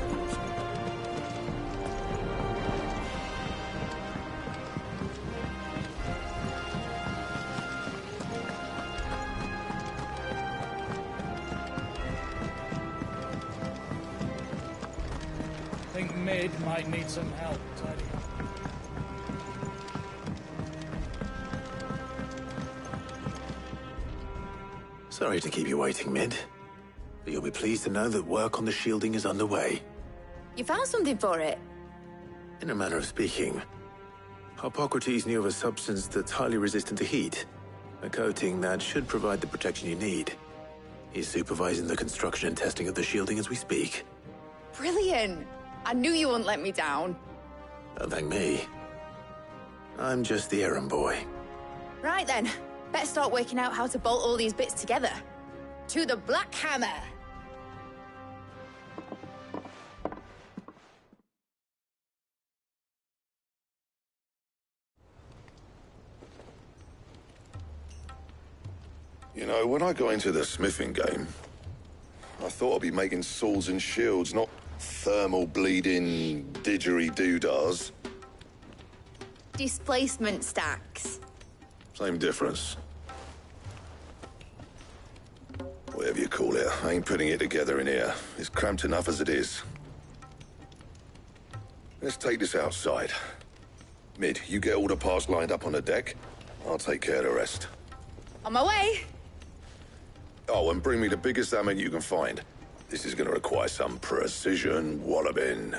[SPEAKER 14] I think Mid might need some help tidying up.
[SPEAKER 6] Sorry to keep you waiting, Mid. But you'll be pleased to know that work on the shielding is underway.
[SPEAKER 15] You found something for it?
[SPEAKER 6] In a manner of speaking, Harpocrates knew of a substance that's highly resistant to heat. A coating that should provide the protection you need. He's supervising the construction and testing of the shielding as we speak.
[SPEAKER 15] Brilliant! I knew you wouldn't let me down.
[SPEAKER 6] Don't thank me. I'm just the errand boy.
[SPEAKER 15] Right then, better start working out how to bolt all these bits together. To the Black Hammer!
[SPEAKER 5] You know, when I got into the smithing game, I thought I'd be making swords and shields, not thermal bleeding didgeridoo-dahs.
[SPEAKER 15] Displacement stacks.
[SPEAKER 5] Same difference. Whatever you call it, I ain't putting it together in here. It's cramped enough as it is. Let's take this outside. Mid, you get all the parts lined up on the deck. I'll take care of the rest.
[SPEAKER 15] On my way.
[SPEAKER 5] Oh, and bring me the biggest hammer you can find. This is gonna require some precision walloping.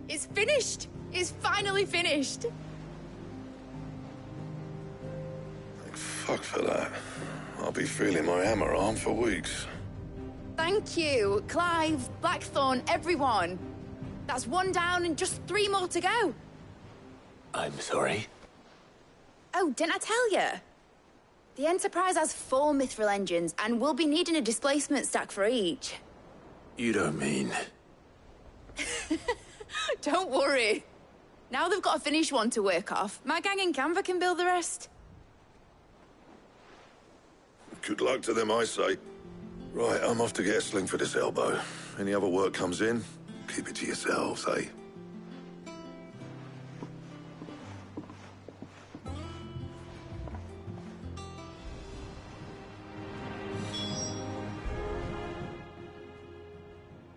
[SPEAKER 15] It's finished! It's finally finished!
[SPEAKER 5] Thank fuck for that. I'll be feeling my hammer arm for weeks.
[SPEAKER 15] Thank you, Clive, Blackthorn, everyone. That's one down and just 3 more to go.
[SPEAKER 6] I'm sorry.
[SPEAKER 15] Oh, didn't I tell you? The Enterprise has 4 mithril engines, and we'll be needing a displacement stack for each.
[SPEAKER 6] You don't mean...
[SPEAKER 15] Don't worry. Now they've got a finished one to work off. My gang in Canva can build the rest.
[SPEAKER 5] Good luck to them, I say. Right, I'm off to get a sling for this elbow. Any other work comes in, keep it to yourselves, eh?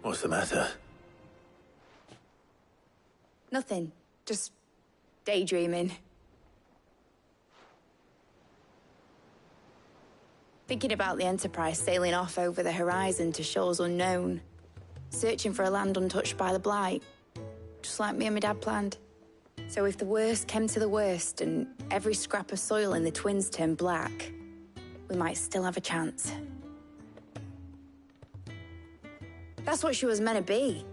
[SPEAKER 6] What's the matter?
[SPEAKER 15] Nothing. Just daydreaming. Thinking about the Enterprise sailing off over the horizon to shores unknown. Searching for a land untouched by the Blight. Just like me and my dad planned. So if the worst came to the worst and every scrap of soil in the Twins turned black, we might still have a chance. That's what she was meant to be.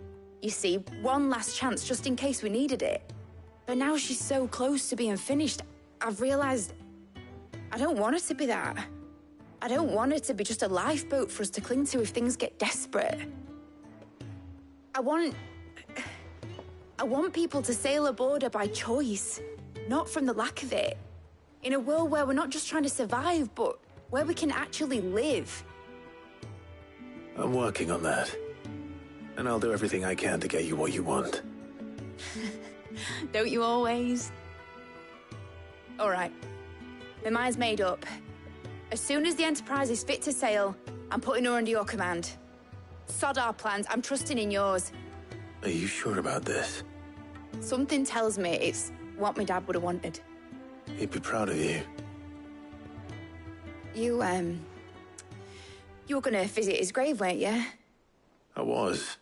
[SPEAKER 15] You see, one last chance just in case we needed it. But now she's so close to being finished, I've realized I don't want her to be that. I don't want her to be just a lifeboat for us to cling to if things get desperate. I want people to sail aboard her by choice, not from the lack of it. In a world where we're not just trying to survive, but where we can actually live.
[SPEAKER 6] I'm working on that. And I'll do everything I can to get you what you want.
[SPEAKER 15] Don't you always? All right. My mind's made up. As soon as the Enterprise is fit to sail, I'm putting her under your command. Sod our plans, I'm trusting in yours.
[SPEAKER 6] Are you sure about this?
[SPEAKER 15] Something tells me it's what my dad would have wanted.
[SPEAKER 6] He'd be proud of you.
[SPEAKER 15] You were gonna visit his grave, weren't you?
[SPEAKER 6] I was.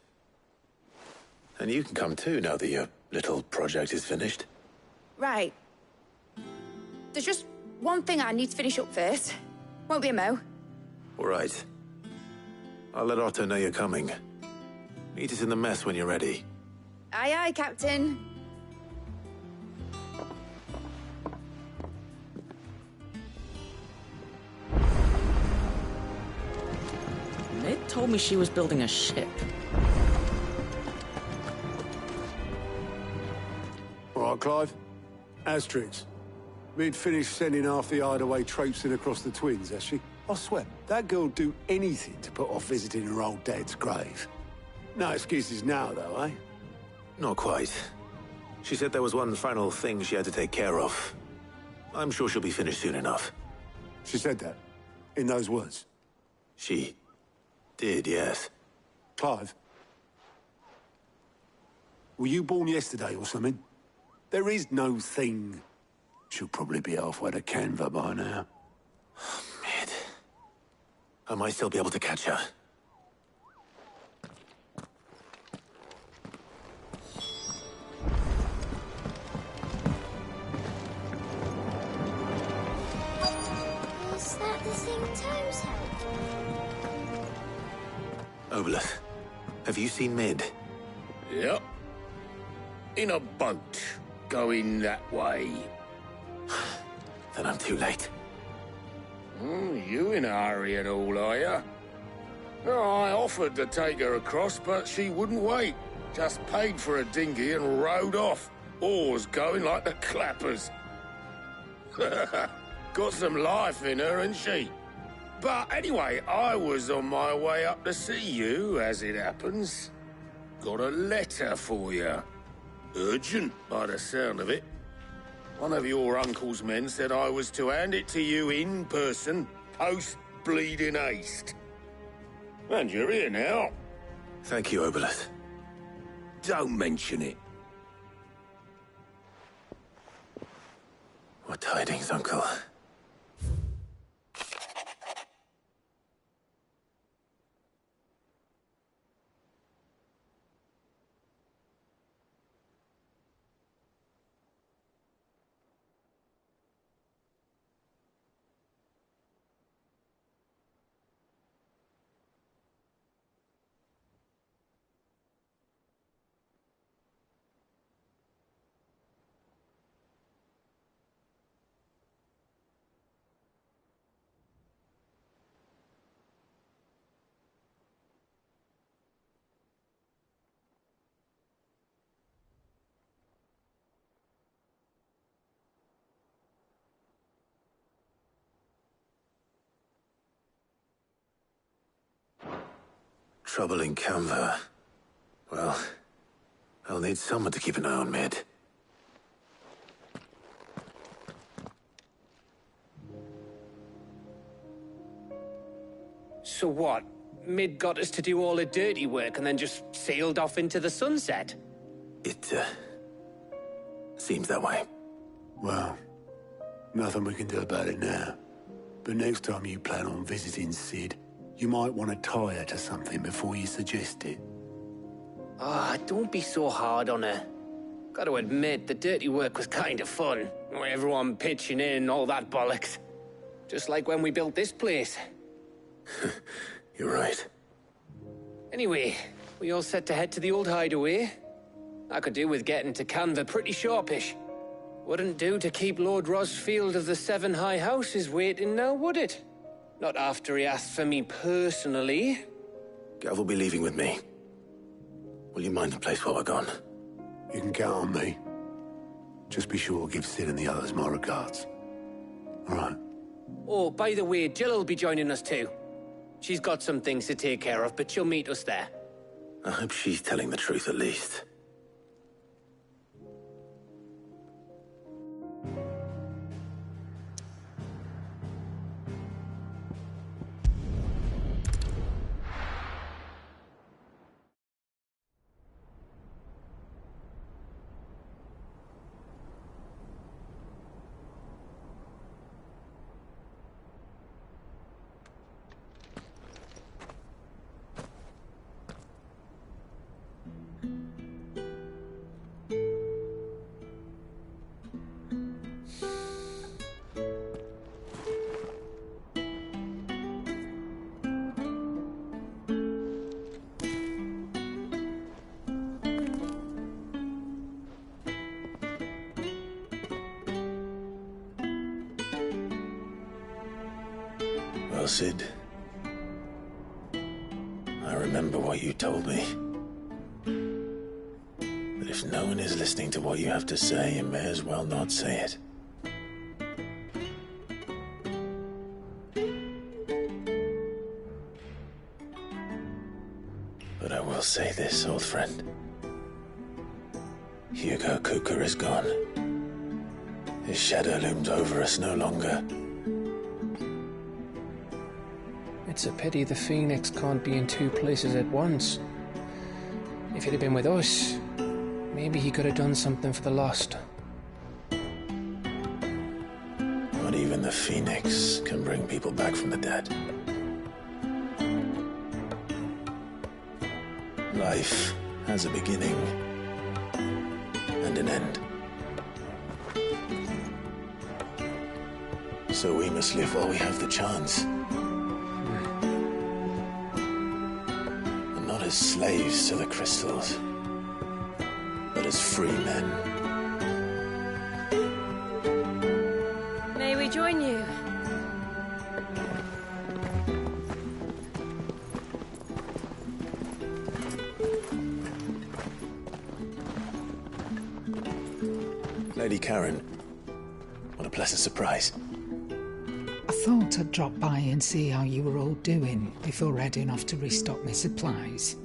[SPEAKER 6] And you can come too, now that your little project is finished.
[SPEAKER 15] Right. There's just one thing I need to finish up first. Won't be a mo.
[SPEAKER 6] All right. I'll let Otto know you're coming. Meet us in the mess when you're ready.
[SPEAKER 15] Aye, aye, Captain.
[SPEAKER 13] Ned told me she was building a ship.
[SPEAKER 12] All right, Clive. Asterix. We'd finished sending half the hideaway traipsing across the Twins, has she? I swear, that girl'd do anything to put off visiting her old dad's grave. No excuses now, though, eh?
[SPEAKER 6] Not quite. She said there was one final thing she had to take care of. I'm sure she'll be finished soon enough.
[SPEAKER 12] She said that? In those words?
[SPEAKER 6] She did, yes.
[SPEAKER 12] Clive? Were you born yesterday or something? There is no thing. She'll probably be halfway to Canva by now.
[SPEAKER 6] Mid. I might still be able to catch her.
[SPEAKER 10] missing toes help?
[SPEAKER 6] Obolus, have you seen Mid?
[SPEAKER 12] Yep. In a boat, going that way.
[SPEAKER 6] Then I'm too late.
[SPEAKER 12] You in a hurry and all, are you? I offered to take her across, but she wouldn't wait. Just paid for a dinghy and rowed off. Oars going like the clappers. Got some life in her, ain't she? But anyway, I was on my way up to see you, as it happens. Got a letter for you. Urgent, by the sound of it. One of your uncle's men said I was to hand it to you in person, post-bleeding haste. And you're here now.
[SPEAKER 6] Thank you, Obolus.
[SPEAKER 12] Don't mention it.
[SPEAKER 6] What tidings, Uncle? Trouble in Canva. Well, I'll need someone to keep an eye on Mid.
[SPEAKER 7] So what? Mid got us to do all the dirty work and then just sailed off into the sunset?
[SPEAKER 6] It, seems that way.
[SPEAKER 12] Well, nothing we can do about it now. But next time you plan on visiting Sid, you might want to tie her to something before you suggest it.
[SPEAKER 7] Ah, don't be so hard on her. Gotta admit, the dirty work was kind of fun. Everyone pitching in, all that bollocks. Just like when we built this place.
[SPEAKER 6] You're right.
[SPEAKER 7] Anyway, we all set to head to the old hideaway. I could do with getting to Canva pretty sharpish. Wouldn't do to keep Lord Rosfield of the Seven High Houses waiting now, would it? Not after he asked for me personally.
[SPEAKER 6] Gav will be leaving with me. Will you mind the place while we're gone?
[SPEAKER 12] You can count on me. Just be sure to give Sid and the others my regards. All right.
[SPEAKER 7] Oh, by the way, Jill will be joining us too. She's got some things to take care of, but she'll meet us there.
[SPEAKER 6] I hope she's telling the truth at least. Well, Sid, I remember what you told me. That if no one is listening to what you have to say, you may as well not say it. But I will say this, old friend. Hugo Cooker is gone. His shadow looms over us no longer.
[SPEAKER 7] It's a pity the Phoenix can't be in two places at once. If he'd have been with us, maybe he could have done something for the lost.
[SPEAKER 6] Not even the Phoenix can bring people back from the dead. Life has a beginning and an end. So we must live while we have the chance. And not as slaves to the crystals, but as free men.
[SPEAKER 3] May we join you?
[SPEAKER 6] Lady Karen, what a pleasant surprise.
[SPEAKER 2] I thought I'd drop by and see how you were all doing before heading off to restock my supplies.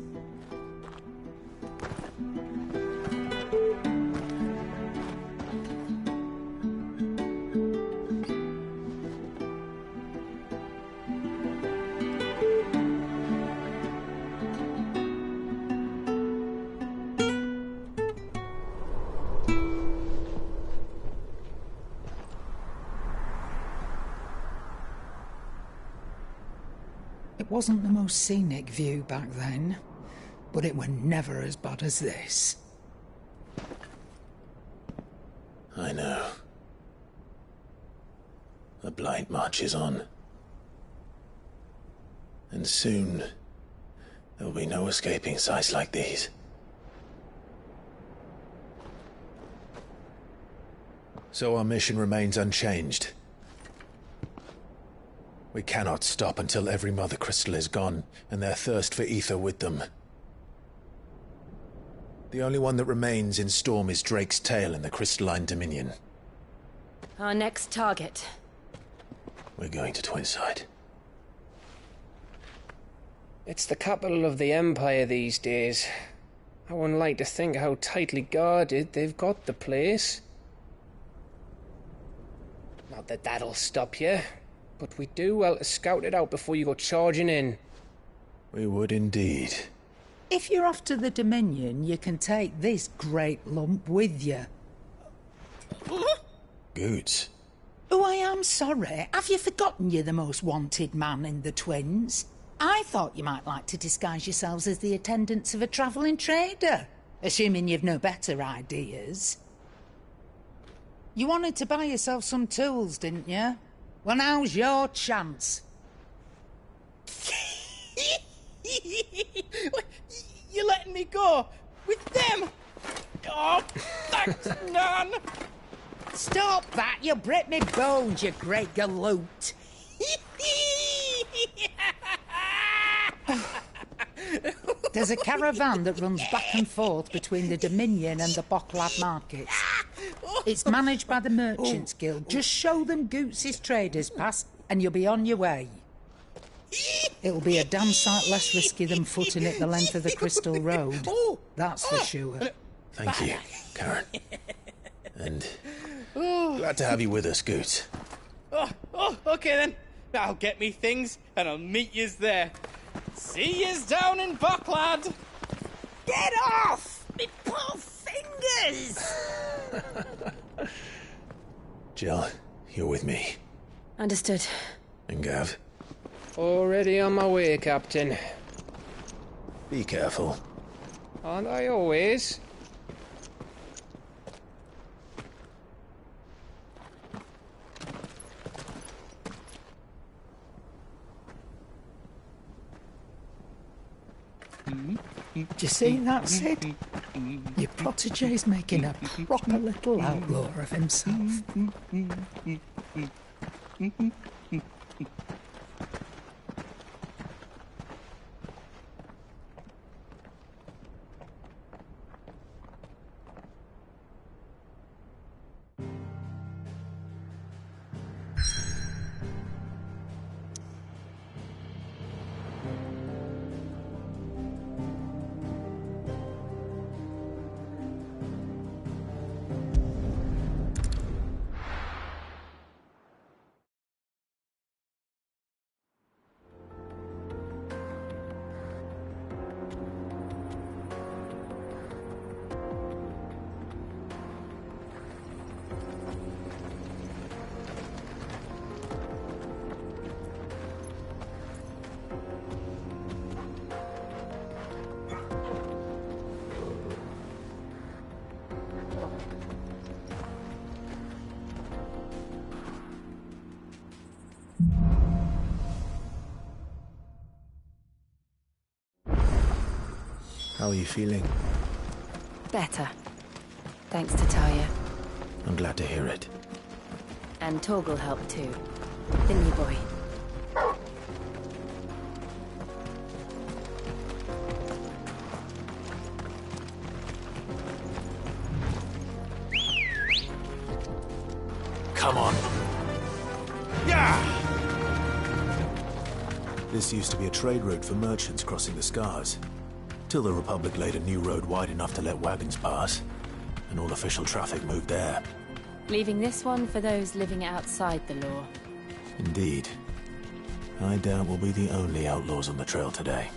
[SPEAKER 2] It wasn't the most scenic view back then, but it were never as bad as this.
[SPEAKER 6] I know. The blight marches on. And soon, there'll be no escaping sights like these. So our mission remains unchanged. We cannot stop until every Mother Crystal is gone, and their thirst for ether with them. The only one that remains in Storm is Drake's tail in the Crystalline Dominion.
[SPEAKER 3] Our next target.
[SPEAKER 6] We're going to Twinside.
[SPEAKER 7] It's the capital of the Empire these days. I wouldn't like to think how tightly guarded they've got the place. Not that that'll stop you, but we do well to scout it out before you go charging in.
[SPEAKER 6] We would indeed.
[SPEAKER 2] If you're off to the Dominion, you can take this great lump with you.
[SPEAKER 6] Goods.
[SPEAKER 2] Oh, I am sorry. Have you forgotten you're the most wanted man in the Twins? I thought you might like to disguise yourselves as the attendants of a travelling trader, assuming you've no better ideas. You wanted to buy yourself some tools, didn't you? Well, now's your chance.
[SPEAKER 20] You're letting me go with them? Oh, thanks, Nan.
[SPEAKER 2] Stop that! You'll break me bones, you great galoot. There's a caravan that runs back and forth between the Dominion and the Bocklad markets. It's managed by the Merchants Guild. Just show them Goots' traders pass and you'll be on your way. It'll be a damn sight less risky than footing it the length of the Crystal Road. That's for sure.
[SPEAKER 6] Thank you, Karen. And glad to have you with us, Goots.
[SPEAKER 20] Okay then. I'll get me things and I'll meet yous there. See yous down in Bocklad.
[SPEAKER 18] Get off! Me poor fingers!
[SPEAKER 6] Jill, you're with me.
[SPEAKER 3] Understood.
[SPEAKER 6] And Gav?
[SPEAKER 7] Already on my way, Captain.
[SPEAKER 6] Be careful.
[SPEAKER 7] Aren't I always?
[SPEAKER 2] Do you see that, Sid? Your protege's making a proper little outlaw of himself.
[SPEAKER 6] How are you feeling?
[SPEAKER 8] Better. Thanks to Talia.
[SPEAKER 6] I'm glad to hear it.
[SPEAKER 8] And Torgal helped too. Didn't he, boy?
[SPEAKER 6] Come on.
[SPEAKER 1] Yeah!
[SPEAKER 6] This used to be a trade route for merchants crossing the Scars. Till the Republic laid a new road wide enough to let wagons pass. And all official traffic moved there.
[SPEAKER 8] Leaving this one for those living outside the law.
[SPEAKER 6] Indeed. I doubt we'll be the only outlaws on the trail today.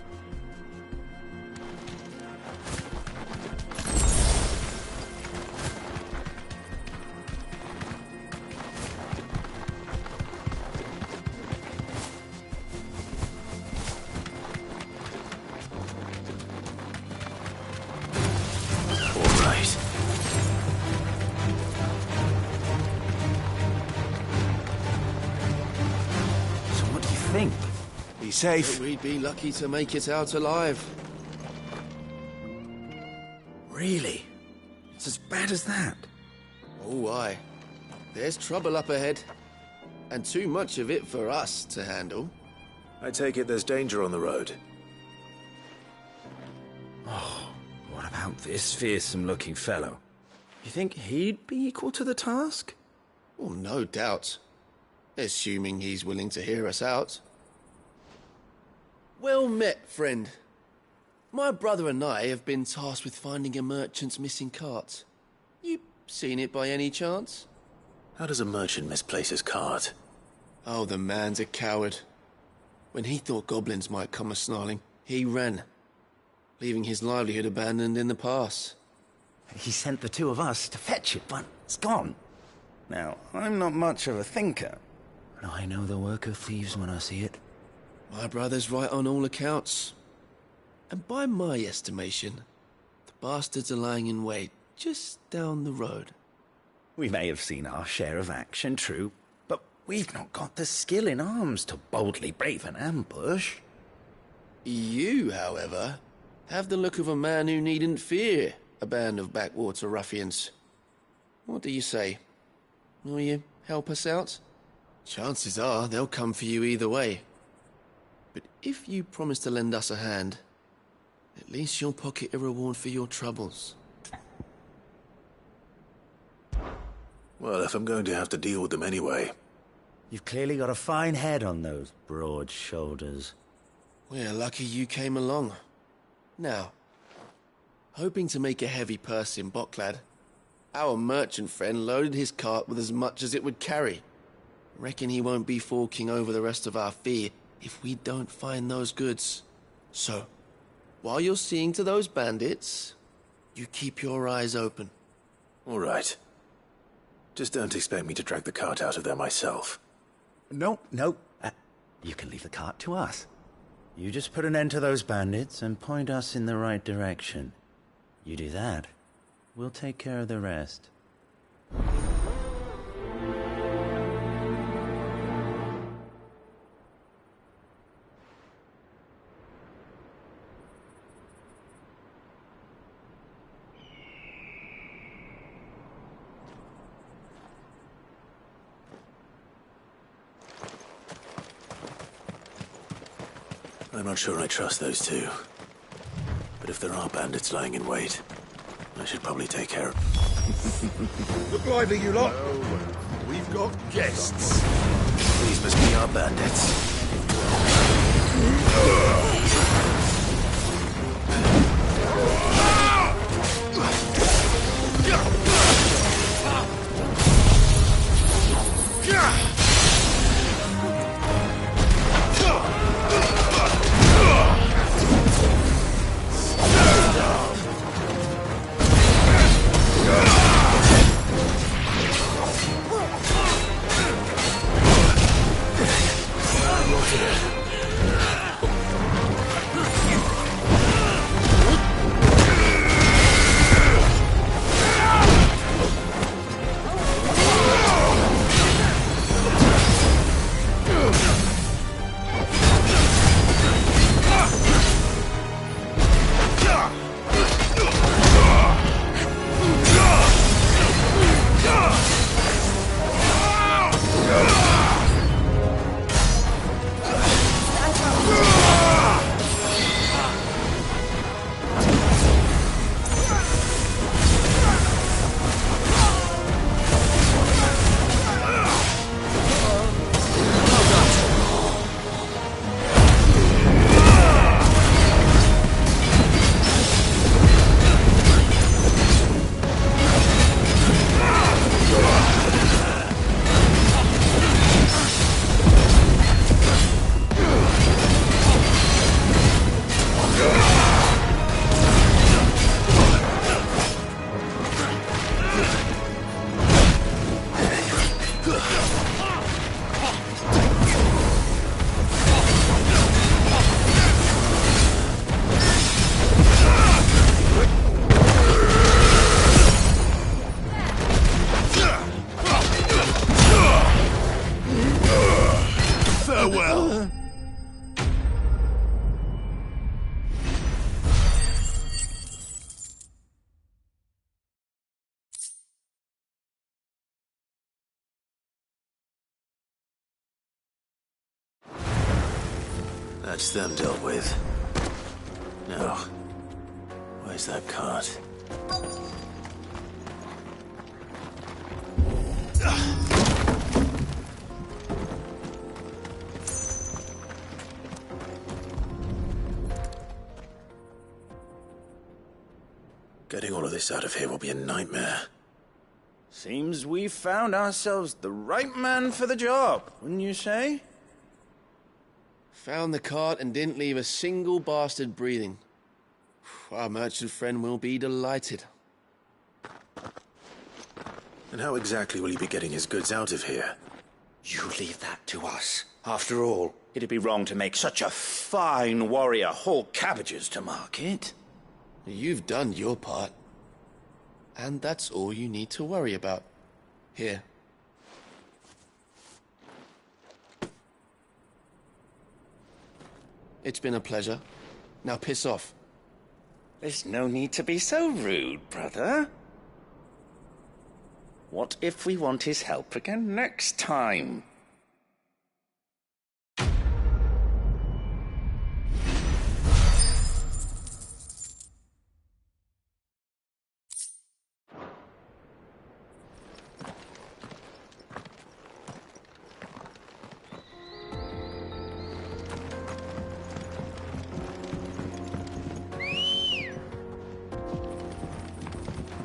[SPEAKER 1] Safe. We'd be lucky to make it out alive.
[SPEAKER 21] Really? It's as bad as that?
[SPEAKER 1] Oh, aye. There's trouble up ahead. And too much of it for us to handle.
[SPEAKER 6] I take it there's danger on the road.
[SPEAKER 21] Oh, what about this fearsome-looking fellow? You think he'd be equal to the task?
[SPEAKER 1] Oh, no doubt. Assuming he's willing to hear us out. Well met, friend. My brother and I have been tasked with finding a merchant's missing cart. You seen it by any chance?
[SPEAKER 6] How does a merchant misplace his cart?
[SPEAKER 1] Oh, the man's a coward. When he thought goblins might come a-snarling, he ran, leaving his livelihood abandoned in the pass.
[SPEAKER 21] He sent the two of us to fetch it, but it's gone. Now, I'm not much of a thinker, but I know the work of thieves when I see it.
[SPEAKER 1] My brother's right on all accounts. And by my estimation, the bastards are lying in wait just down the road.
[SPEAKER 21] We may have seen our share of action, true, but we've not got the skill in arms to boldly brave an ambush.
[SPEAKER 1] You, however, have the look of a man who needn't fear a band of backwater ruffians. What do you say? Will you help us out? Chances are they'll come for you either way. But if you promise to lend us a hand, at least you'll pocket a reward for your troubles.
[SPEAKER 6] Well, if I'm going to have to deal with them anyway.
[SPEAKER 21] You've clearly got a fine head on those broad shoulders.
[SPEAKER 1] We're lucky you came along. Now, hoping to make a heavy purse in Boklad, our merchant friend loaded his cart with as much as it would carry. Reckon he won't be forking over the rest of our fee if we don't find those goods. So, while you're seeing to those bandits, you keep your eyes open.
[SPEAKER 6] All right. Just don't expect me to drag the cart out of there myself.
[SPEAKER 21] No. You can leave the cart to us. You just put an end to those bandits and point us in the right direction. You do that, we'll take care of the rest.
[SPEAKER 6] I'm not sure I trust those two. But if there are bandits lying in wait, I should probably take care of...
[SPEAKER 1] Look lively, you lot! We've got guests.
[SPEAKER 6] These must be our bandits. That's them dealt with. Now, where's that cart? Getting all of this out of here will be a nightmare.
[SPEAKER 21] Seems we've found ourselves the right man for the job, wouldn't you say?
[SPEAKER 1] Found the cart and didn't leave a single bastard breathing. Our merchant friend will be delighted.
[SPEAKER 6] And how exactly will he be getting his goods out of here?
[SPEAKER 4] You leave that to us. After all, it'd be wrong to make such a fine warrior haul cabbages to market.
[SPEAKER 1] You've done your part. And that's all you need to worry about. Here. It's been a pleasure. Now piss off.
[SPEAKER 4] There's no need to be so rude, brother. What if we want his help again next time?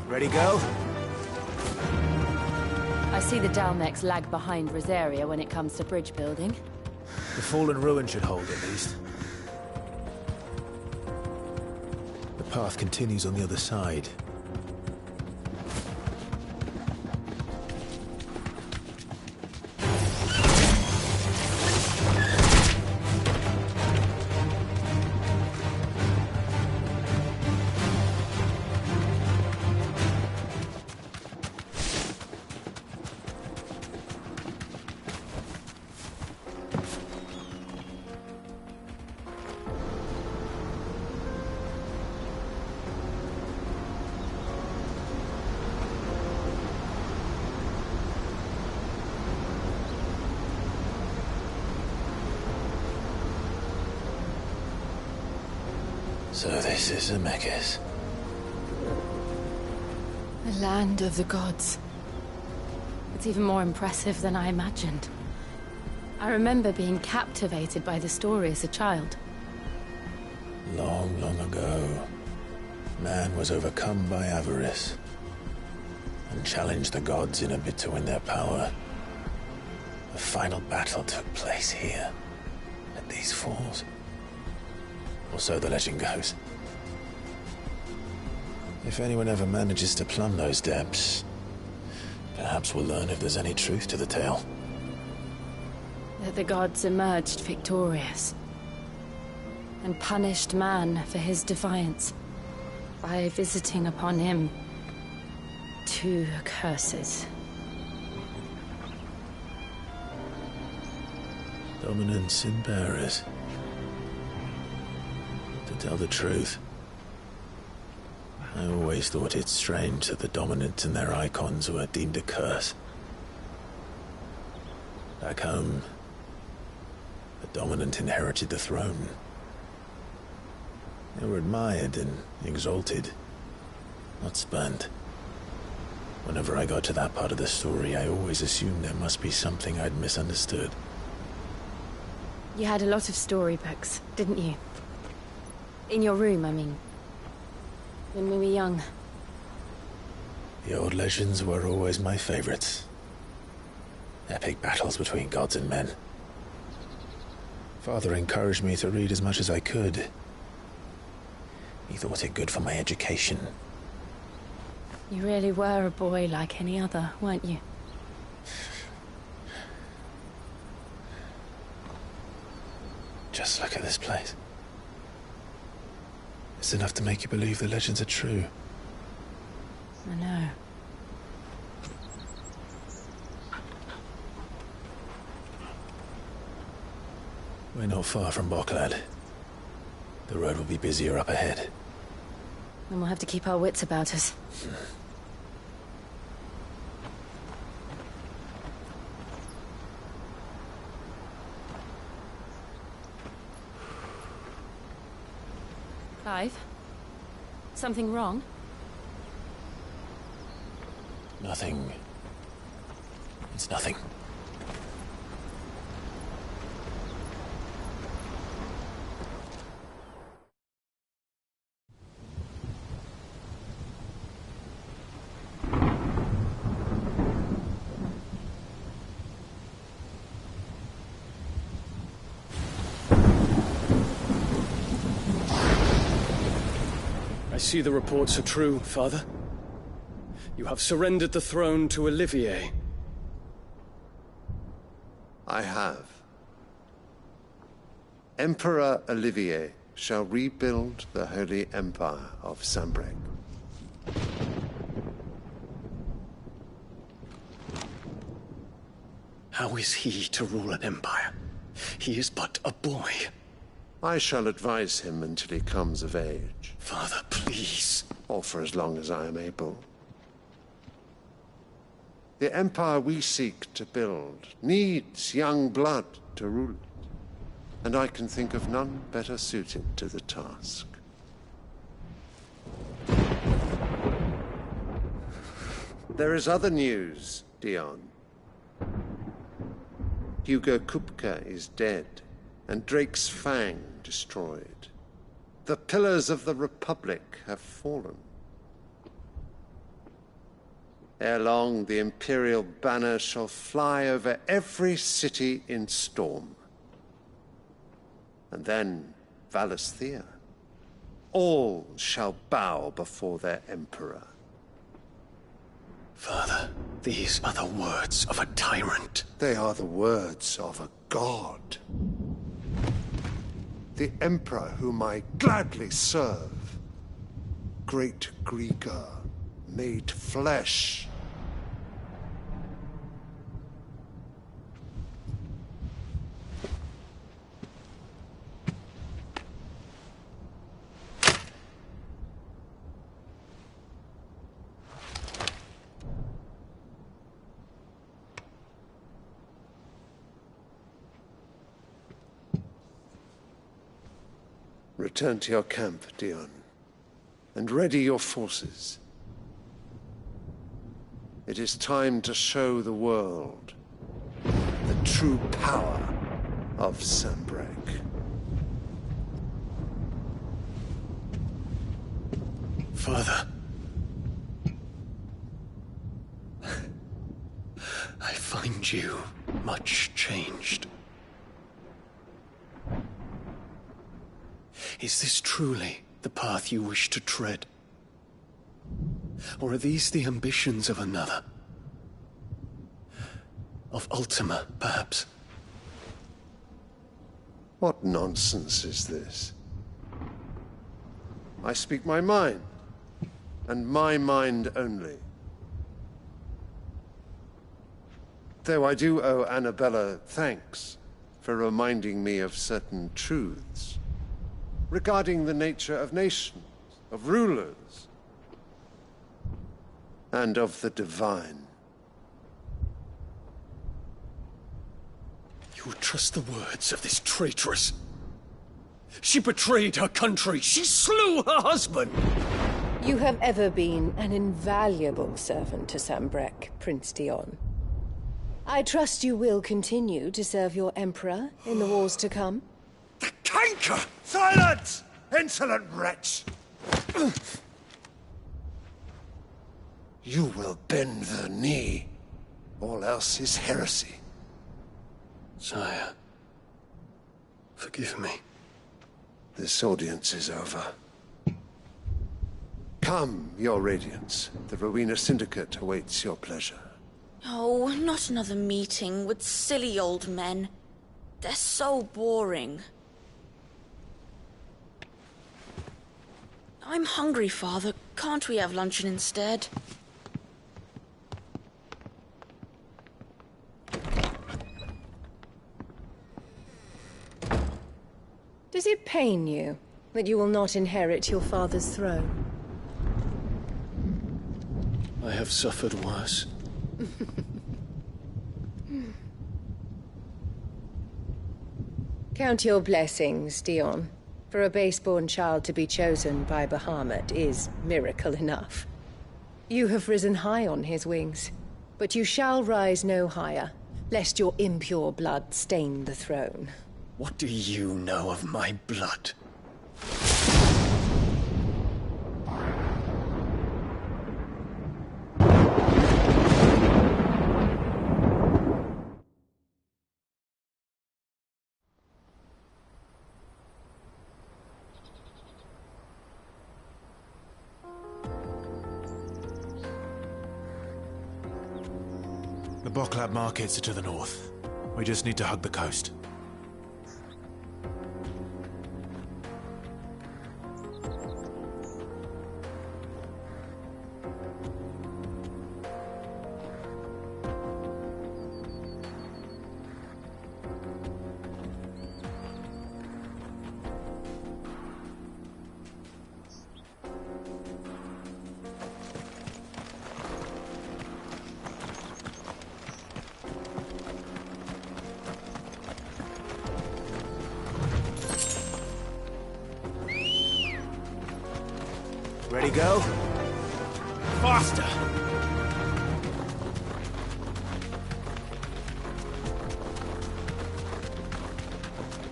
[SPEAKER 21] Ready, go?
[SPEAKER 8] I see the Dalmex lag behind Rosaria when it comes to bridge building.
[SPEAKER 22] The fallen ruin should hold, at least.
[SPEAKER 6] The path continues on the other side. So this is Zemeckis.
[SPEAKER 8] The land of the gods. It's even more impressive than I imagined. I remember being captivated by the story as a child.
[SPEAKER 6] Long, long ago, man was overcome by avarice and challenged the gods in a bid to win their power. The final battle took place here, at these falls. Or so the legend goes. If anyone ever manages to plumb those depths, perhaps we'll learn if there's any truth to the tale.
[SPEAKER 8] That the gods emerged victorious and punished man for his defiance by visiting upon him 2 curses.
[SPEAKER 6] Dominance and bearers. To tell the truth, I always thought it strange that the dominant and their icons were deemed a curse. Back home, the dominant inherited the throne. They were admired and exalted, not spurned. Whenever I got to that part of the story, I always assumed there must be something I'd misunderstood.
[SPEAKER 8] You had a lot of storybooks, didn't you? In your room, I mean. When we were young.
[SPEAKER 6] The old legends were always my favorites. Epic battles between gods and men. Father encouraged me to read as much as I could. He thought it good for my education.
[SPEAKER 8] You really were a boy like any other, weren't you?
[SPEAKER 6] Just look at this place. It's enough to make you believe the legends are true.
[SPEAKER 8] I know.
[SPEAKER 6] We're not far from Boklad. The road will be busier up ahead.
[SPEAKER 8] And we'll have to keep our wits about us.
[SPEAKER 19] Clive? Something wrong?
[SPEAKER 6] Nothing. It's nothing.
[SPEAKER 11] I see the reports are true, Father. You have surrendered the throne to Olivier.
[SPEAKER 17] I have. Emperor Olivier shall rebuild the Holy Empire of Sanbreque.
[SPEAKER 11] How is he to rule an empire? He is but a boy.
[SPEAKER 17] I shall advise him until he comes of age.
[SPEAKER 11] Father, please.
[SPEAKER 17] Or for as long as I am able. The empire we seek to build needs young blood to rule it, and I can think of none better suited to the task. There is other news, Dion. Hugo Kupka is dead, and Drake's Fang destroyed. The pillars of the Republic have fallen. Ere long, the Imperial banner shall fly over every city in Storm. And then, Valisthea. All shall bow before their Emperor.
[SPEAKER 11] Father, these are the words of a tyrant.
[SPEAKER 17] They are the words of a god. The Emperor whom I gladly serve. Great Grieger, made flesh. Return to your camp, Dion, and ready your forces. It is time to show the world the true power of Sanbreque.
[SPEAKER 11] Father. I find you much changed. Is this truly the path you wish to tread? Or are these the ambitions of another? Of Ultima, perhaps?
[SPEAKER 17] What nonsense is this? I speak my mind, and my mind only. Though I do owe Annabella thanks for reminding me of certain truths regarding the nature of nations, of rulers, and of the divine.
[SPEAKER 11] You trust the words of this traitress? She betrayed her country. She slew her husband.
[SPEAKER 23] You have ever been an invaluable servant to Sanbreque, Prince Dion. I trust you will continue to serve your Emperor in the wars to come.
[SPEAKER 17] The canker! Silence! Insolent wretch! You will bend the knee. All else is heresy.
[SPEAKER 11] Sire, forgive me.
[SPEAKER 17] This audience is over. Come, your Radiance. The Rowena Syndicate awaits your pleasure.
[SPEAKER 13] Oh, not another meeting with silly old men. They're so boring. I'm hungry, Father. Can't we have luncheon instead?
[SPEAKER 23] Does it pain you that you will not inherit your father's throne?
[SPEAKER 11] I have suffered worse.
[SPEAKER 23] Count your blessings, Dion. For a base-born child to be chosen by Bahamut is miracle enough. You have risen high on his wings, but you shall rise no higher, lest your impure blood stain the throne.
[SPEAKER 1] What do you know of my blood?
[SPEAKER 6] The Boklab markets are to the north. We just need to hug the coast. Ready, go? Faster!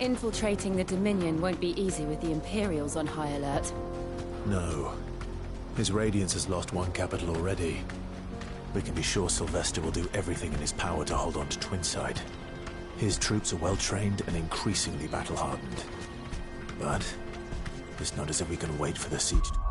[SPEAKER 8] Infiltrating the Dominion won't be easy with the Imperials on high alert.
[SPEAKER 6] No. His Radiance has lost one capital already. We can be sure Sylvester will do everything in his power to hold on to Twinside. His troops are well-trained and increasingly battle-hardened. But it's not as if we can wait for the siege to...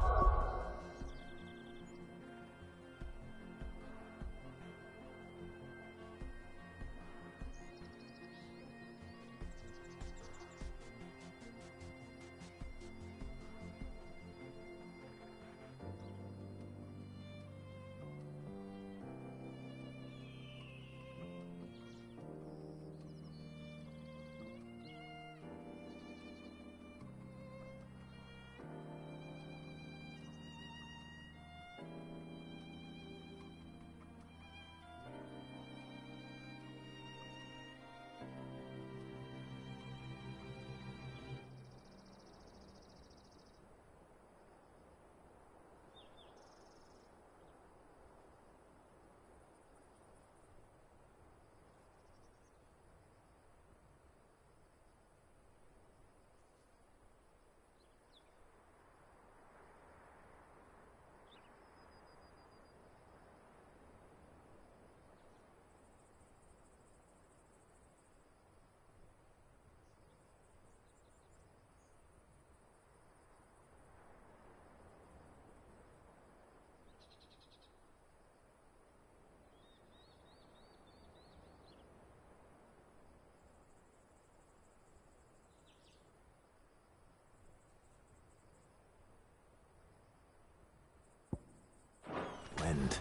[SPEAKER 6] Wind.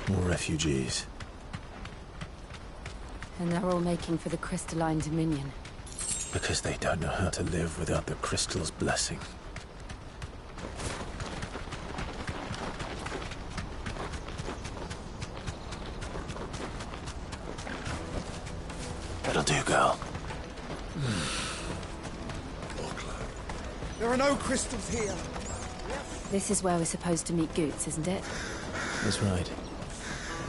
[SPEAKER 6] More refugees.
[SPEAKER 8] And they're all making for the crystalline Dominion.
[SPEAKER 6] Because they don't know how to live without the crystal's blessing. That'll do, girl.
[SPEAKER 9] There are no crystals here.
[SPEAKER 8] This is where we're supposed to meet Goots, isn't it?
[SPEAKER 6] That's right.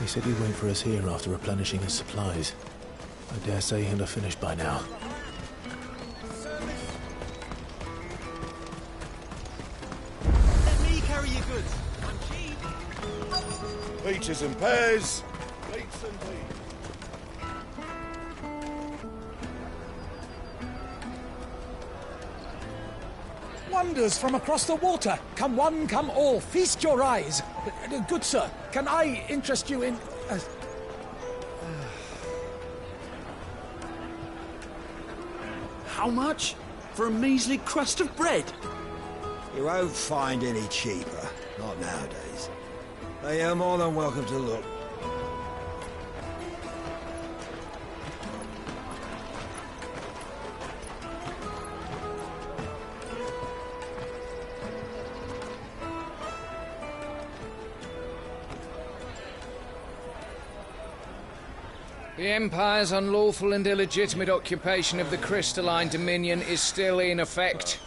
[SPEAKER 6] He said he'd wait for us here after replenishing his supplies. I dare say he'll have finished by now.
[SPEAKER 9] Let me carry your goods. I'm cheap.
[SPEAKER 5] Peaches and pears. Plates and tea.
[SPEAKER 14] Wonders from across the water. Come one, come all. Feast your eyes. Good sir, can I interest you in...
[SPEAKER 16] How much? For a measly crust of bread?
[SPEAKER 9] You won't find any cheaper. Not nowadays. But you're more than welcome to look.
[SPEAKER 14] The Empire's unlawful and illegitimate occupation of the Crystalline Dominion is still in effect.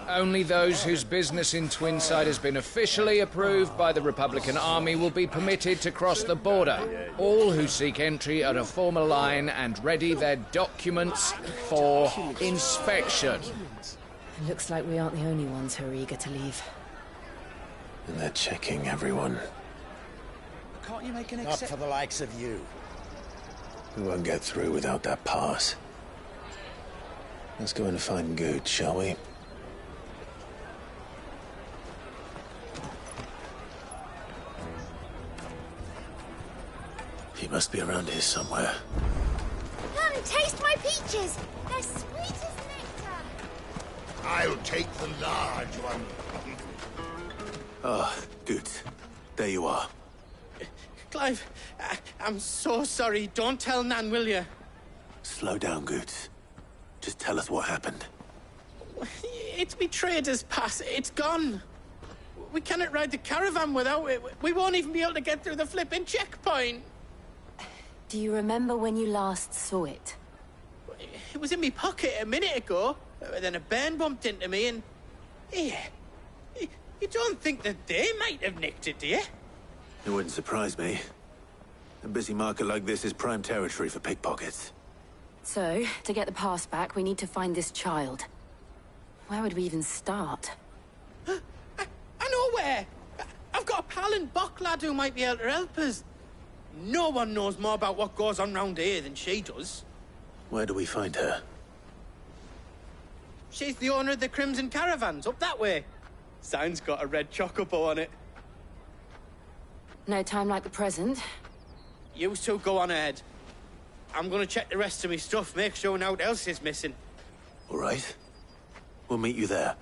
[SPEAKER 14] Only those whose business in Twinside has been officially approved by the Republican Army will be permitted to cross the border. All who seek entry are to form a line and ready their documents for inspection.
[SPEAKER 8] It looks like we aren't the only ones who are eager to leave.
[SPEAKER 6] And they're checking everyone.
[SPEAKER 18] Can't you make an
[SPEAKER 9] Not for the likes of you.
[SPEAKER 6] We won't get through without that pass. Let's go and find Good, shall we? He must be around here somewhere.
[SPEAKER 10] Come, taste my peaches! They're sweet as nectar!
[SPEAKER 5] I'll take the large one.
[SPEAKER 6] Ah, Good. There you are.
[SPEAKER 20] Clive, I'm so sorry. Don't tell Nan, will you?
[SPEAKER 6] Slow down, Good. Just tell us what happened.
[SPEAKER 20] It's me trader's pass. It's gone. We cannot ride the caravan without it. We won't even be able to get through the flipping checkpoint.
[SPEAKER 3] Do you remember when you last saw it?
[SPEAKER 20] It was in my pocket a minute ago. Then a bairn bumped into me and... Yeah. You don't think that they might have nicked it, do you?
[SPEAKER 6] It wouldn't surprise me. A busy market like this is prime territory for pickpockets.
[SPEAKER 3] So, to get the pass back, we need to find this child. Where would we even start?
[SPEAKER 20] I know where! I've got a pal in Bocklad who might be able to help us. No one knows more about what goes on round here than she does.
[SPEAKER 6] Where do we find her?
[SPEAKER 20] She's the owner of the Crimson Caravans, up that way. Sign's got a red chocobo on it.
[SPEAKER 3] No time like the present.
[SPEAKER 20] You two go on ahead. I'm gonna check the rest of my stuff, make sure nothing else is missing.
[SPEAKER 6] All right. We'll meet you there.